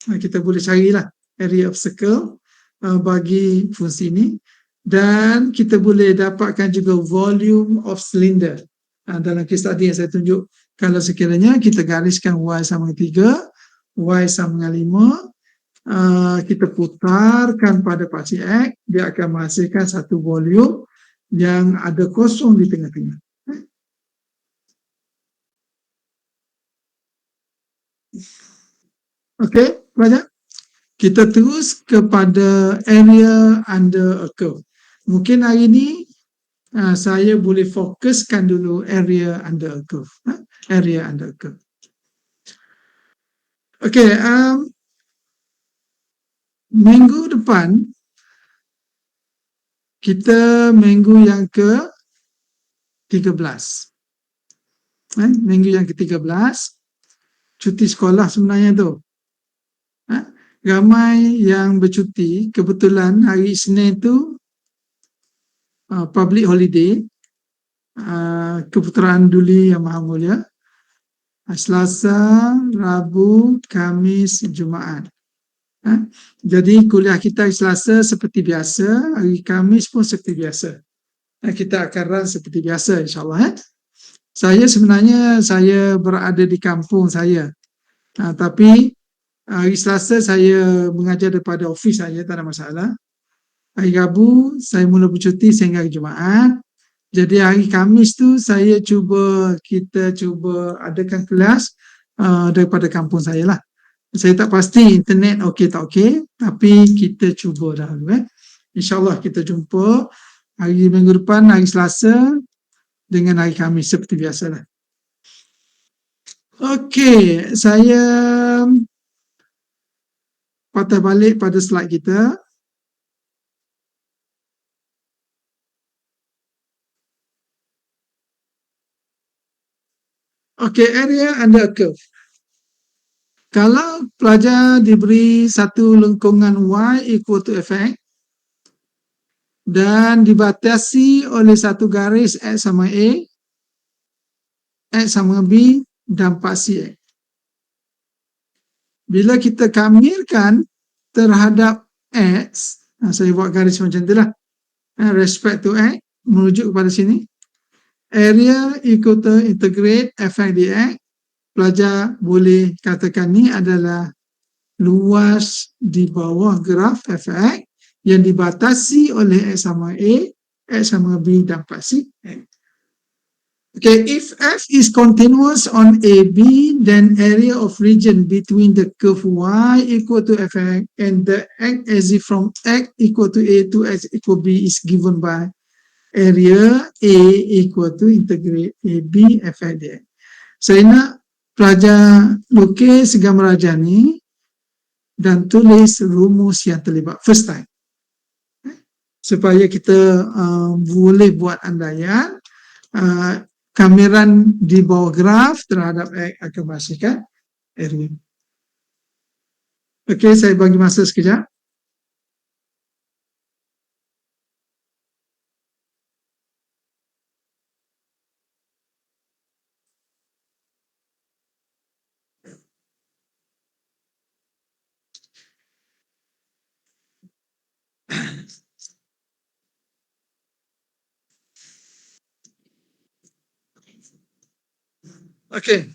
Kita boleh carilah area of circle bagi fungsi ini, dan kita boleh dapatkan juga volume of cylinder. Dalam kes tadi yang saya tunjuk, kalau sekiranya kita gariskan Y sama dengan 3, Y sama dengan 5, kita putarkan pada paksi X, dia akan menghasilkan satu volume yang ada kosong di tengah-tengah. Okey, banyak. Kita terus kepada area under a curve. Mungkin hari ini saya boleh fokuskan dulu area under a curve. Area under a curve. Okey, minggu depan kita minggu yang ke-13. Minggu yang ke-13, cuti sekolah sebenarnya tu. Ramai yang bercuti, kebetulan hari Isnin tu public holiday, Keputeraan Duli Yang Maha Mulia. Selasa, Rabu, Khamis, Jumaat. Jadi kuliah kita hari Selasa seperti biasa, hari Khamis pun seperti biasa. kita akan run seperti biasa insyaAllah. Saya sebenarnya berada di kampung saya, tapi hari Selasa saya mengajar daripada ofis saya, tak ada masalah. Hari Rabu saya mula bercuti sehingga hari Jumaat. Jadi hari Khamis tu kita cuba adakan kelas daripada kampung saya lah. Saya tak pasti internet okey tak okey, tapi kita cuba dahulu. InsyaAllah kita jumpa hari minggu depan, hari Selasa dengan hari Khamis seperti biasalah. Okey, saya patah balik pada slide kita. Okey, area under a curve. Kalau pelajar diberi satu lengkungan Y equal to Fx dan dibatasi oleh satu garis X sama A, X sama B dan pasi X. Bila kita kamilkan terhadap X, saya buat garis macam tu lah, respect to X, merujuk kepada sini, area equal to integrate Fx dx, pelajar boleh katakan ni adalah luas di bawah graf Fx yang dibatasi oleh X sama A, X sama B dan pasi X. Okay, if F is continuous on AB, then area of region between the curve Y equal to Fx and the X as from X equal to A to X equal B is given by area A equal to integrate AB Fx dx. Saya nak pelajar lukis gambar rajah ni dan tulis rumus yang terlibat first time, supaya kita boleh buat andaian kameran di bawah graf terhadap X akan menghasilkan area. Okey, saya bagi masa sekejap. Okey,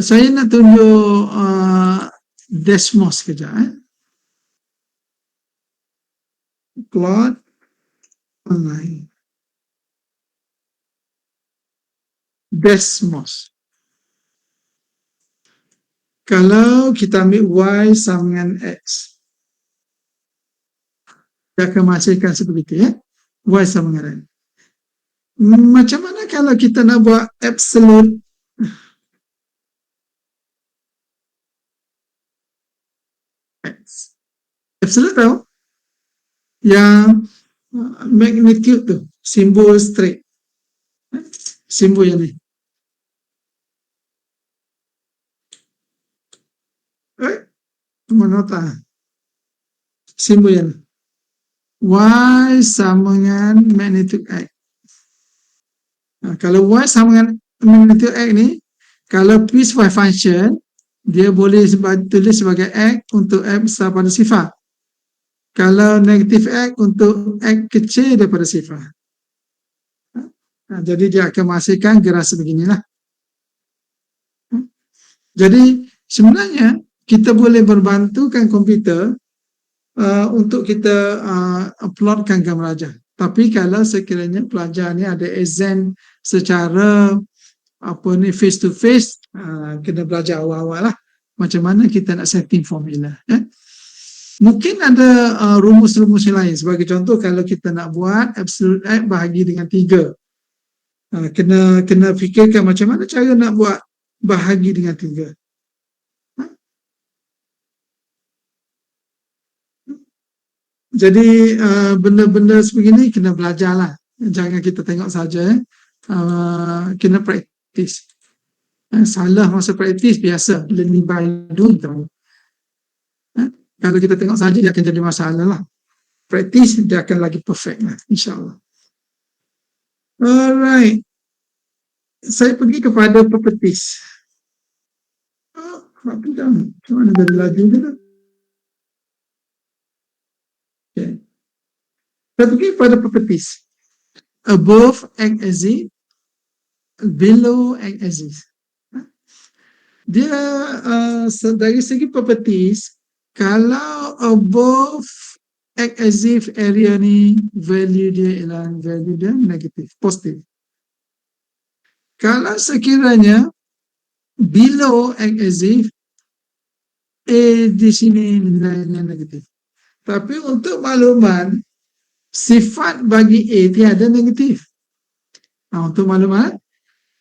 saya nak tunjuk Desmos sekejap. Plot online. Desmos. Kalau kita ambil Y sama dengan X, dia akan menghasilkan seperti itu, ya. Y sama dengan X. Macam mana kalau kita nak buat absolute X? Absolute tahu? Yang magnitude tu, simbol straight. Simbol yang ni. Mana tak? Simbol yang ni. Y sama dengan magnitude X. Kalau Y sama dengan magnitude X ni, kalau piecewise function, dia boleh tulis sebagai X untuk X besar pada sifar. Kalau negatif X untuk X kecil daripada sifar. Jadi dia akan menghasilkan graf sebeginilah. Jadi sebenarnya kita boleh membantukan komputer untuk kita uploadkan gambar rajah. Tapi kalau sekiranya pelajar ni ada exam secara face to face, kena belajar awal-awal lah macam mana kita nak setting formula. Mungkin ada rumus-rumus yang lain. Sebagai contoh, kalau kita nak buat absolute X bahagi dengan 3, kena fikirkan macam mana cara nak buat bahagi dengan 3. Jadi benda-benda sebegini kena belajarlah. Jangan kita tengok saja. Kena praktis. Salah masa praktis biasa. Learning by doing. Kalau kita tengok saja dia akan jadi masalah lah. Praktis dia akan lagi perfect lah, insyaAllah. Alright. Saya pergi kepada properties. Apa dah? Macam mana dari laju dia tu? Okay. Saya pergi kepada properties. above act as if, below act as if. Dia dari segi properties, kalau above act as if area ni value dia ialah value dia negatif, positif. Kalau sekiranya below act as if, A di sini nilainya negatif. Tapi untuk makluman, sifat bagi A tiada negatif. Untuk makluman,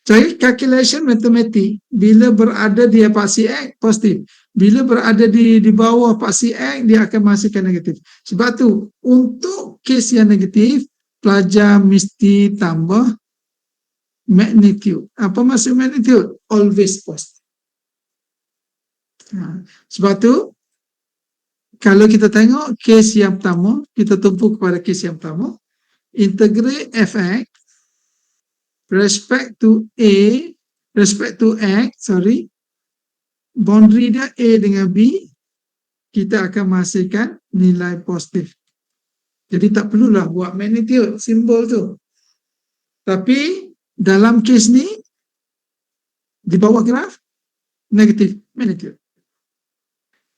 cari calculation matematik, bila berada di paksi X, positif. Bila berada di bawah paksi X, dia akan menghasilkan negatif. Sebab tu, untuk kes yang negatif, pelajar mesti tambah magnitude. Apa maksud magnitude? Always positive. Sebab tu, kalau kita tengok kes yang pertama, kita tumpu kepada kes yang pertama, integrate fx respect to x, boundary dia A dengan B, kita akan menghasilkan nilai positif. Jadi tak perlulah buat magnitude, simbol tu. Tapi dalam kes ni, di bawah graf, negatif magnitude.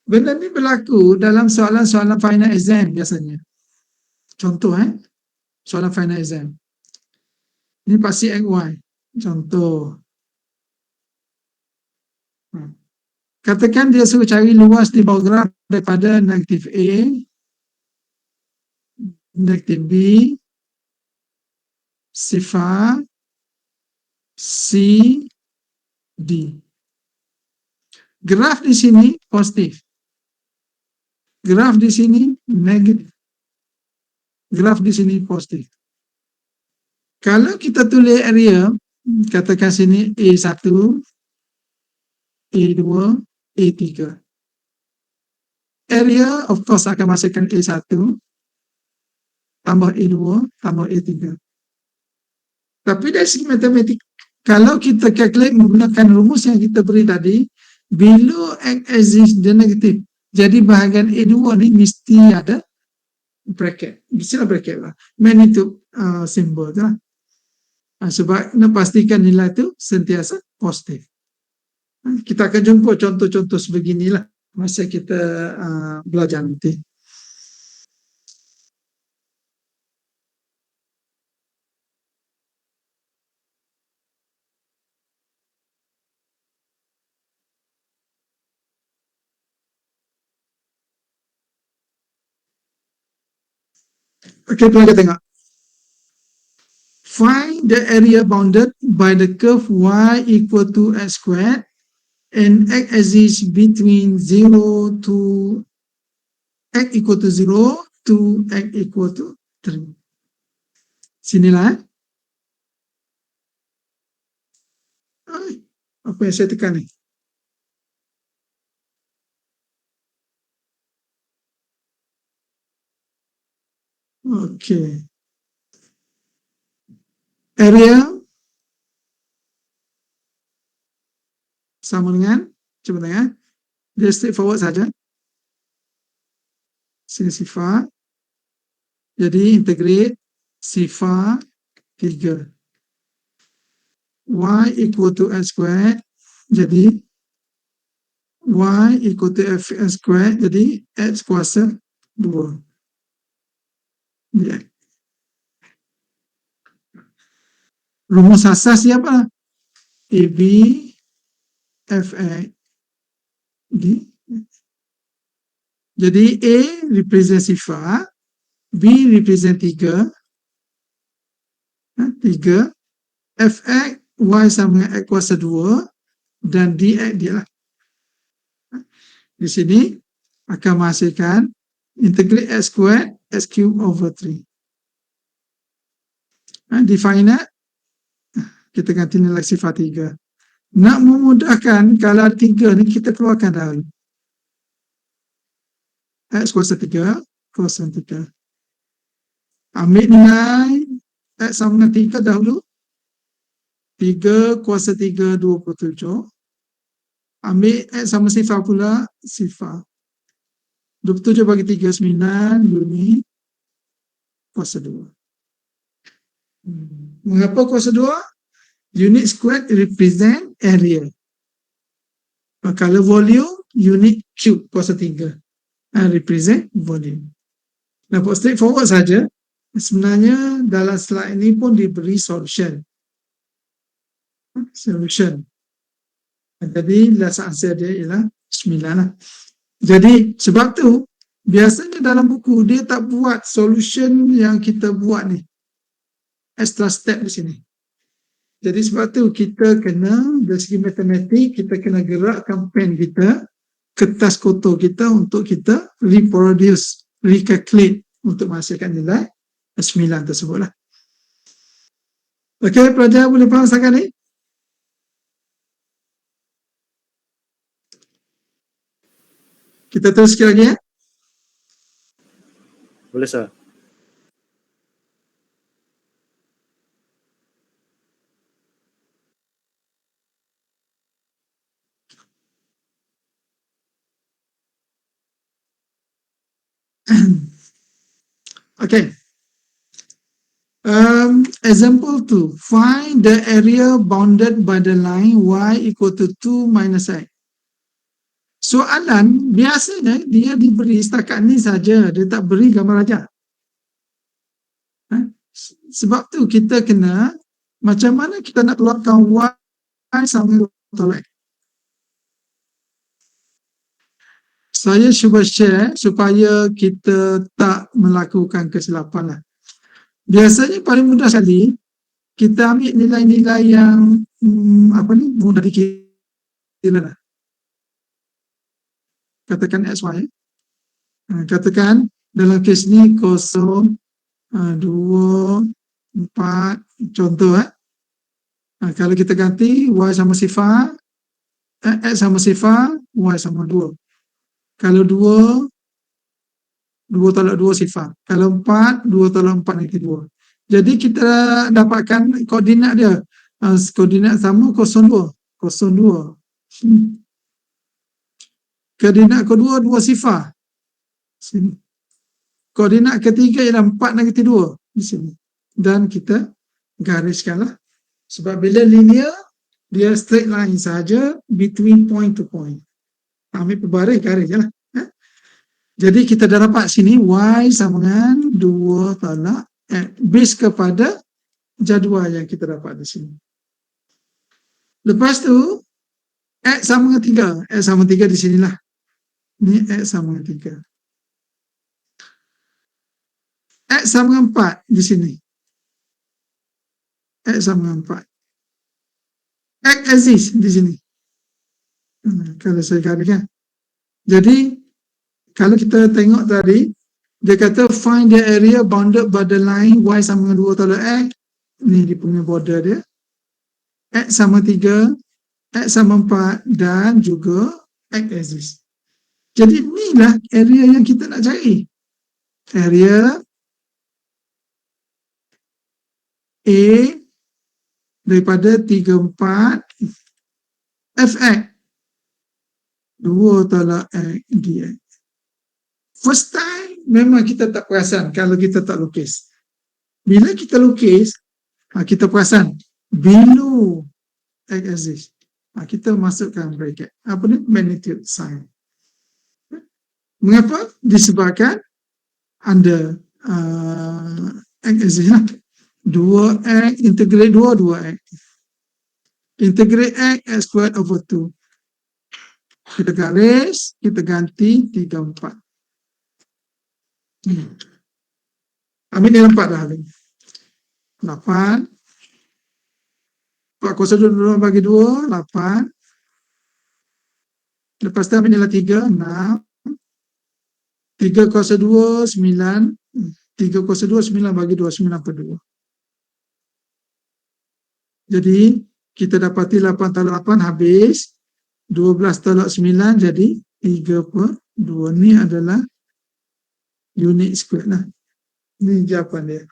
Benda ni berlaku dalam soalan-soalan final exam biasanya. Contoh, soalan final exam. Ini pasti XY. Contoh. Katakan dia suruh cari luas di bawah graf daripada negatif A, negatif B, sifar, C, D. Graf di sini positif. Graf di sini negatif. Graf di sini positif. Kalau kita tulis area, katakan sini A1, A2, A3. Area of course akan masukkan A1 tambah A2 tambah A3. Tapi dari segi matematik, kalau kita calculate menggunakan rumus yang kita beri tadi, below x axis dia negatif. Jadi bahagian A2 ni mesti ada bracket. Mestilah bracket lah. Magnitude simbol tu lah. Sebab nak pastikan nilai tu sentiasa positif. Kita akan jumpa contoh-contoh sebeginilah masa kita belajar nanti. Okey, pelajar tengok. Find the area bounded by the curve y equal to x squared and x axis between 0 to x equal to 0 to x equal to 3. Sinilah. Apa yang saya tekan ni? Okey. Area sama dengan, cuba tengok, dia straightforward saja. Sini sifar. Jadi integrate sifar 3. Y equal to x squared. Jadi y equal to x squared. Jadi x kuasa 2. Ya. Rumus asas siapa? AB FX D. Jadi A represent sifar, B represent 3, 3, Fx Y sama dengan X kuasa 2, dan DX dia lah. Di sini akan menghasilkan integrate X squared X cube over 3. Di final kita ganti nilai sifar 3. Nak memudahkan, kalau 3 ni kita keluarkan dahulu. X kuasa 3, kuasa 3. Ambil nilai X sama dengan 3 dahulu. 3 kuasa 3, 27. Ambil X sama sifar pula, sifar. 27 bagi 3, 9, Juni, kuasa 2. Mengapa kuasa 2? Unit square represent area. Kalau volume, unit cube kuasa 3. Represent volume. Nampak straightforward saja. Sebenarnya dalam slide ini pun diberi solution. Jadi last answer dia ialah 9 lah. Jadi sebab tu biasanya dalam buku dia tak buat solution yang kita buat ni, extra step di sini. Jadi sebab tu kita kena dari segi matematik kita kena gerakkan pen kita, kertas kotor kita untuk kita reproduce, recalculate untuk menghasilkan nilai 9 tersebut lah. Okey, pelajar boleh faham setakat ni? Kita terus sekali lagi ya. Boleh, Sir. Okay. Example 2. Find the area bounded by the line y equal to 2 minus x. Soalan biasanya dia diberi setakat ni saja, dia tak beri gambar ajar. Sebab tu kita kena macam mana kita nak keluarkan y sama dengan x. Saya cuba share supaya kita tak melakukan kesilapan lah. Biasanya paling mudah sekali kita ambil nilai-nilai yang mudah dikira lah. Katakan XY. Katakan dalam kes ni 0, 2, 4, contoh kalau kita ganti Y sama sifar, X sama sifar, Y sama 2. Kalau 2 tolak 2 sifar. Kalau 4, 2 tolak 4 nanti 2. Jadi kita dapatkan koordinat dia. Koordinat sama 0, 2. Koordinat kedua 2 sifar. Sini. Koordinat ketiga ialah 4 negatif 2 di sini. Dan kita gariskanlah. Sebab bila linear, dia straight line saja between point to point. Ambil perbaris, garis je lah. Jadi kita dah dapat sini Y sama dengan 2 tolak X. Base kepada jadual yang kita dapat di sini. Lepas tu, X sama dengan 3. X sama 3 di sinilah. Ni X sama dengan 3. X sama dengan 4 di sini. X sama dengan 4. X exist di sini. Kalau saya gariskan. Jadi, kalau kita tengok tadi, dia kata find the area bounded by the line Y sama dengan 2 tolak X. Ni dia punya border dia. X sama 3, X sama 4 dan juga X exist. Jadi inilah area yang kita nak cari. Area A daripada 3, 4 Fx 2 tolak X dx. First time memang kita tak perasan kalau kita tak lukis. Bila kita lukis, kita perasan below X axis. Kita masukkan bracket. Apa ni? Magnitude sign. Mengapa? Disebabkan under X axis lah. 2x integrate 2, 2x. Integrate x, x squared over 2. Kita garis, kita ganti 3, 4. Ambil nilai 4 dah. 8. 4 kuasa 2 bagi 2, 8. Lepas tu ambil nilai 3, 6. 3 kuasa 2, 9. 3 kuasa 2, 9 bagi 2, 9 per 2. Jadi, kita dapati 8 tolak 8 habis. 12 tolak 9 jadi 3 per 2. Ni adalah unit square lah. Ini jawapan dia.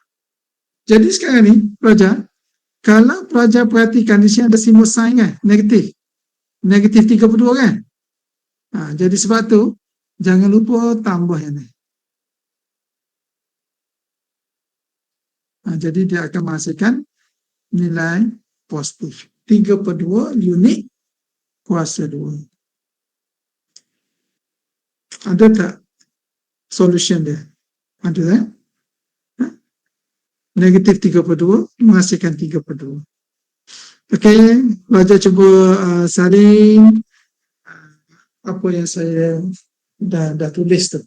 Jadi sekarang ni, pelajar, kalau pelajar perhatikan di sini ada simbol sign kan, negatif. Negatif 3 per 2 kan? Jadi sebab tu, jangan lupa tambah yang ni. Jadi dia akan menghasilkan nilai positif. 3/2 unit kuasa 2. Ada tak solution dia? Ada eh? Negatif 3/2 menghasilkan 3/2. Okey, pelajar cuba saring apa yang saya dah tulis tu.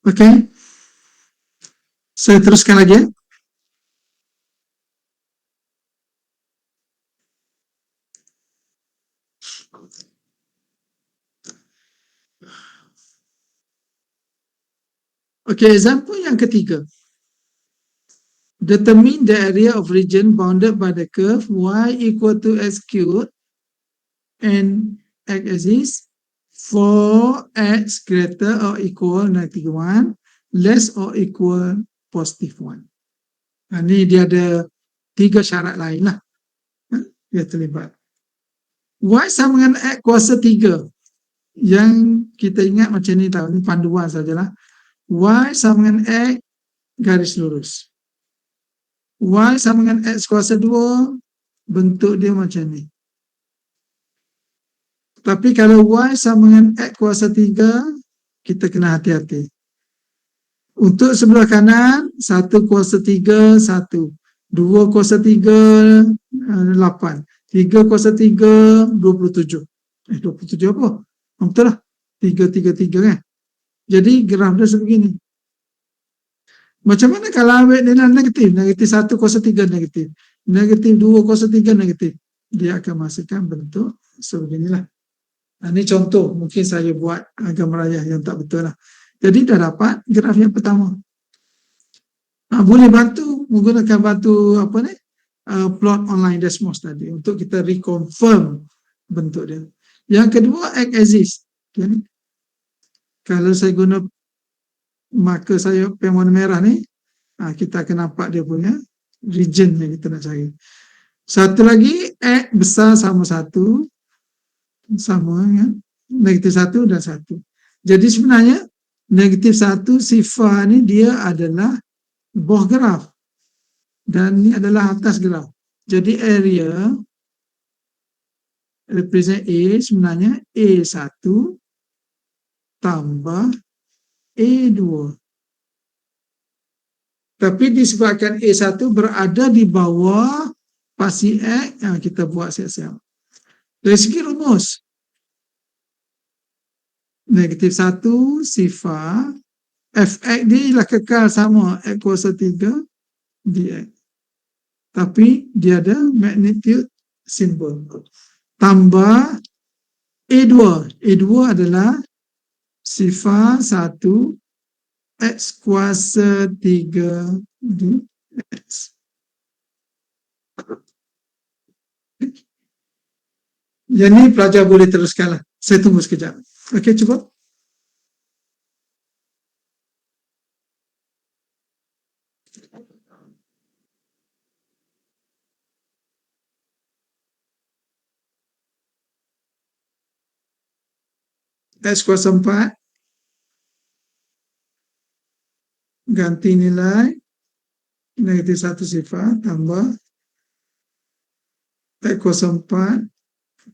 Okey, saya teruskan lagi. Okey, example yang ketiga. Determine the area of region bounded by the curve y equal to x cubed and x axis for x greater or equal -1 less or equal +1. Ini dia ada 3 syarat lain lah. Dia terlibat. Y sama dengan x kuasa 3. Yang kita ingat macam ni tahu, ni panduan sajalah. Y sama dengan x garis lurus. Y sama dengan x kuasa 2, bentuk dia macam ni. Tapi kalau Y sama dengan X kuasa 3, kita kena hati-hati. Untuk sebelah kanan, 1 kuasa 3, 1. 2 kuasa 3, 8. 3 kuasa 3, 27. 27 apa? Betul lah. 3, 3, 3 kan? Jadi graf dia sebegini. Macam mana kalau ambil nilai negatif? Negatif 1 kuasa 3 negatif. Negatif 2 kuasa 3 negatif. Dia akan menghasilkan bentuk sebeginilah. Ini contoh, mungkin saya buat gambar raya yang tak betul lah. Jadi dah dapat graf yang pertama. Boleh bantu menggunakan plot online Desmos tadi untuk kita reconfirm bentuk dia. Yang kedua, x-axis. Okay. Kalau saya guna marker saya pen warna merah ni, kita akan nampak dia punya region yang kita nak cari. Satu lagi, x besar sama 1, sama dengan -1 dan 1. Jadi sebenarnya -1 sifar ni dia adalah bawah graf dan ni adalah atas graf. Jadi area represent A sebenarnya A1 tambah A2. Tapi disebabkan A1 berada di bawah pasi X, kita buat siap-siap. Dari segi rumus, -1 sifar fx dia ialah kekal sama x kuasa 3 dx. Tapi dia ada magnitude simbol. Tambah A2. A2 adalah sifar 1 x kuasa 3 dx. Yang ni pelajar boleh teruskanlah. Saya tunggu sekejap. Okey, cuba. X kuasa 4 ganti nilai -1 sifar tambah X kuasa 4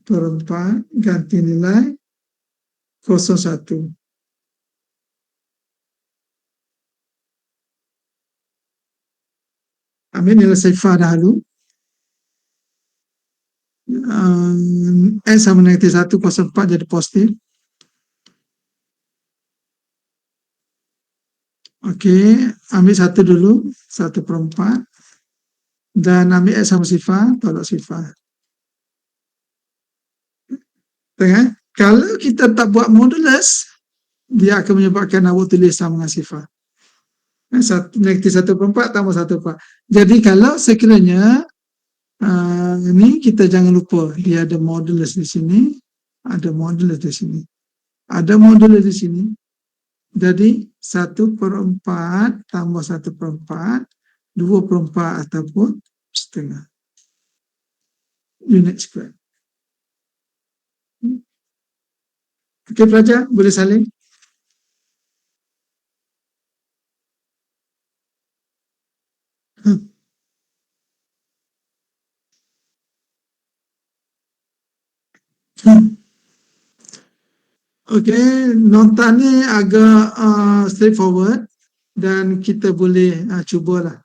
per 4 ganti nilai 0,1. Ambil nilai sifar dahulu. X sama -1 kuasa 4 jadi positif. Okey, ambil satu dulu, 1/4 dan ambil X sama sifar, tolak sifar. Tengok, kalau kita tak buat modulus, dia akan menyebabkan awak tulis sama dengan sifar. Negatif 1/4 tambah 1/4. Jadi kalau sekiranya ini kita jangan lupa dia ada modulus di sini, ada modulus di sini, ada modulus di sini. Jadi 1/4 tambah 1/4, 2/4 ataupun setengah unit square. Okey pelajar, boleh salin. Okey, nota ni agak straightforward dan kita boleh cubalah.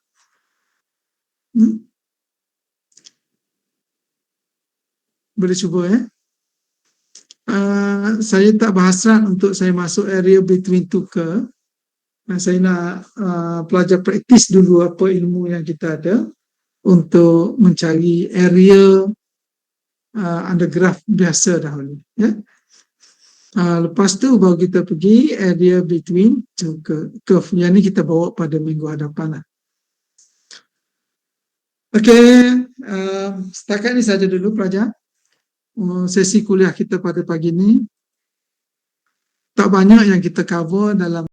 Boleh cuba saya tak berhasrat untuk saya masuk area between two curve. Saya nak pelajar praktis dulu apa ilmu yang kita ada untuk mencari area under graph biasa dahulu. Lepas tu baru kita pergi area between two curve. Yang ni kita bawa pada minggu hadapan lah. Okey, setakat ni saja dulu pelajar. Sesi kuliah kita pada pagi ni tak banyak yang kita cover dalam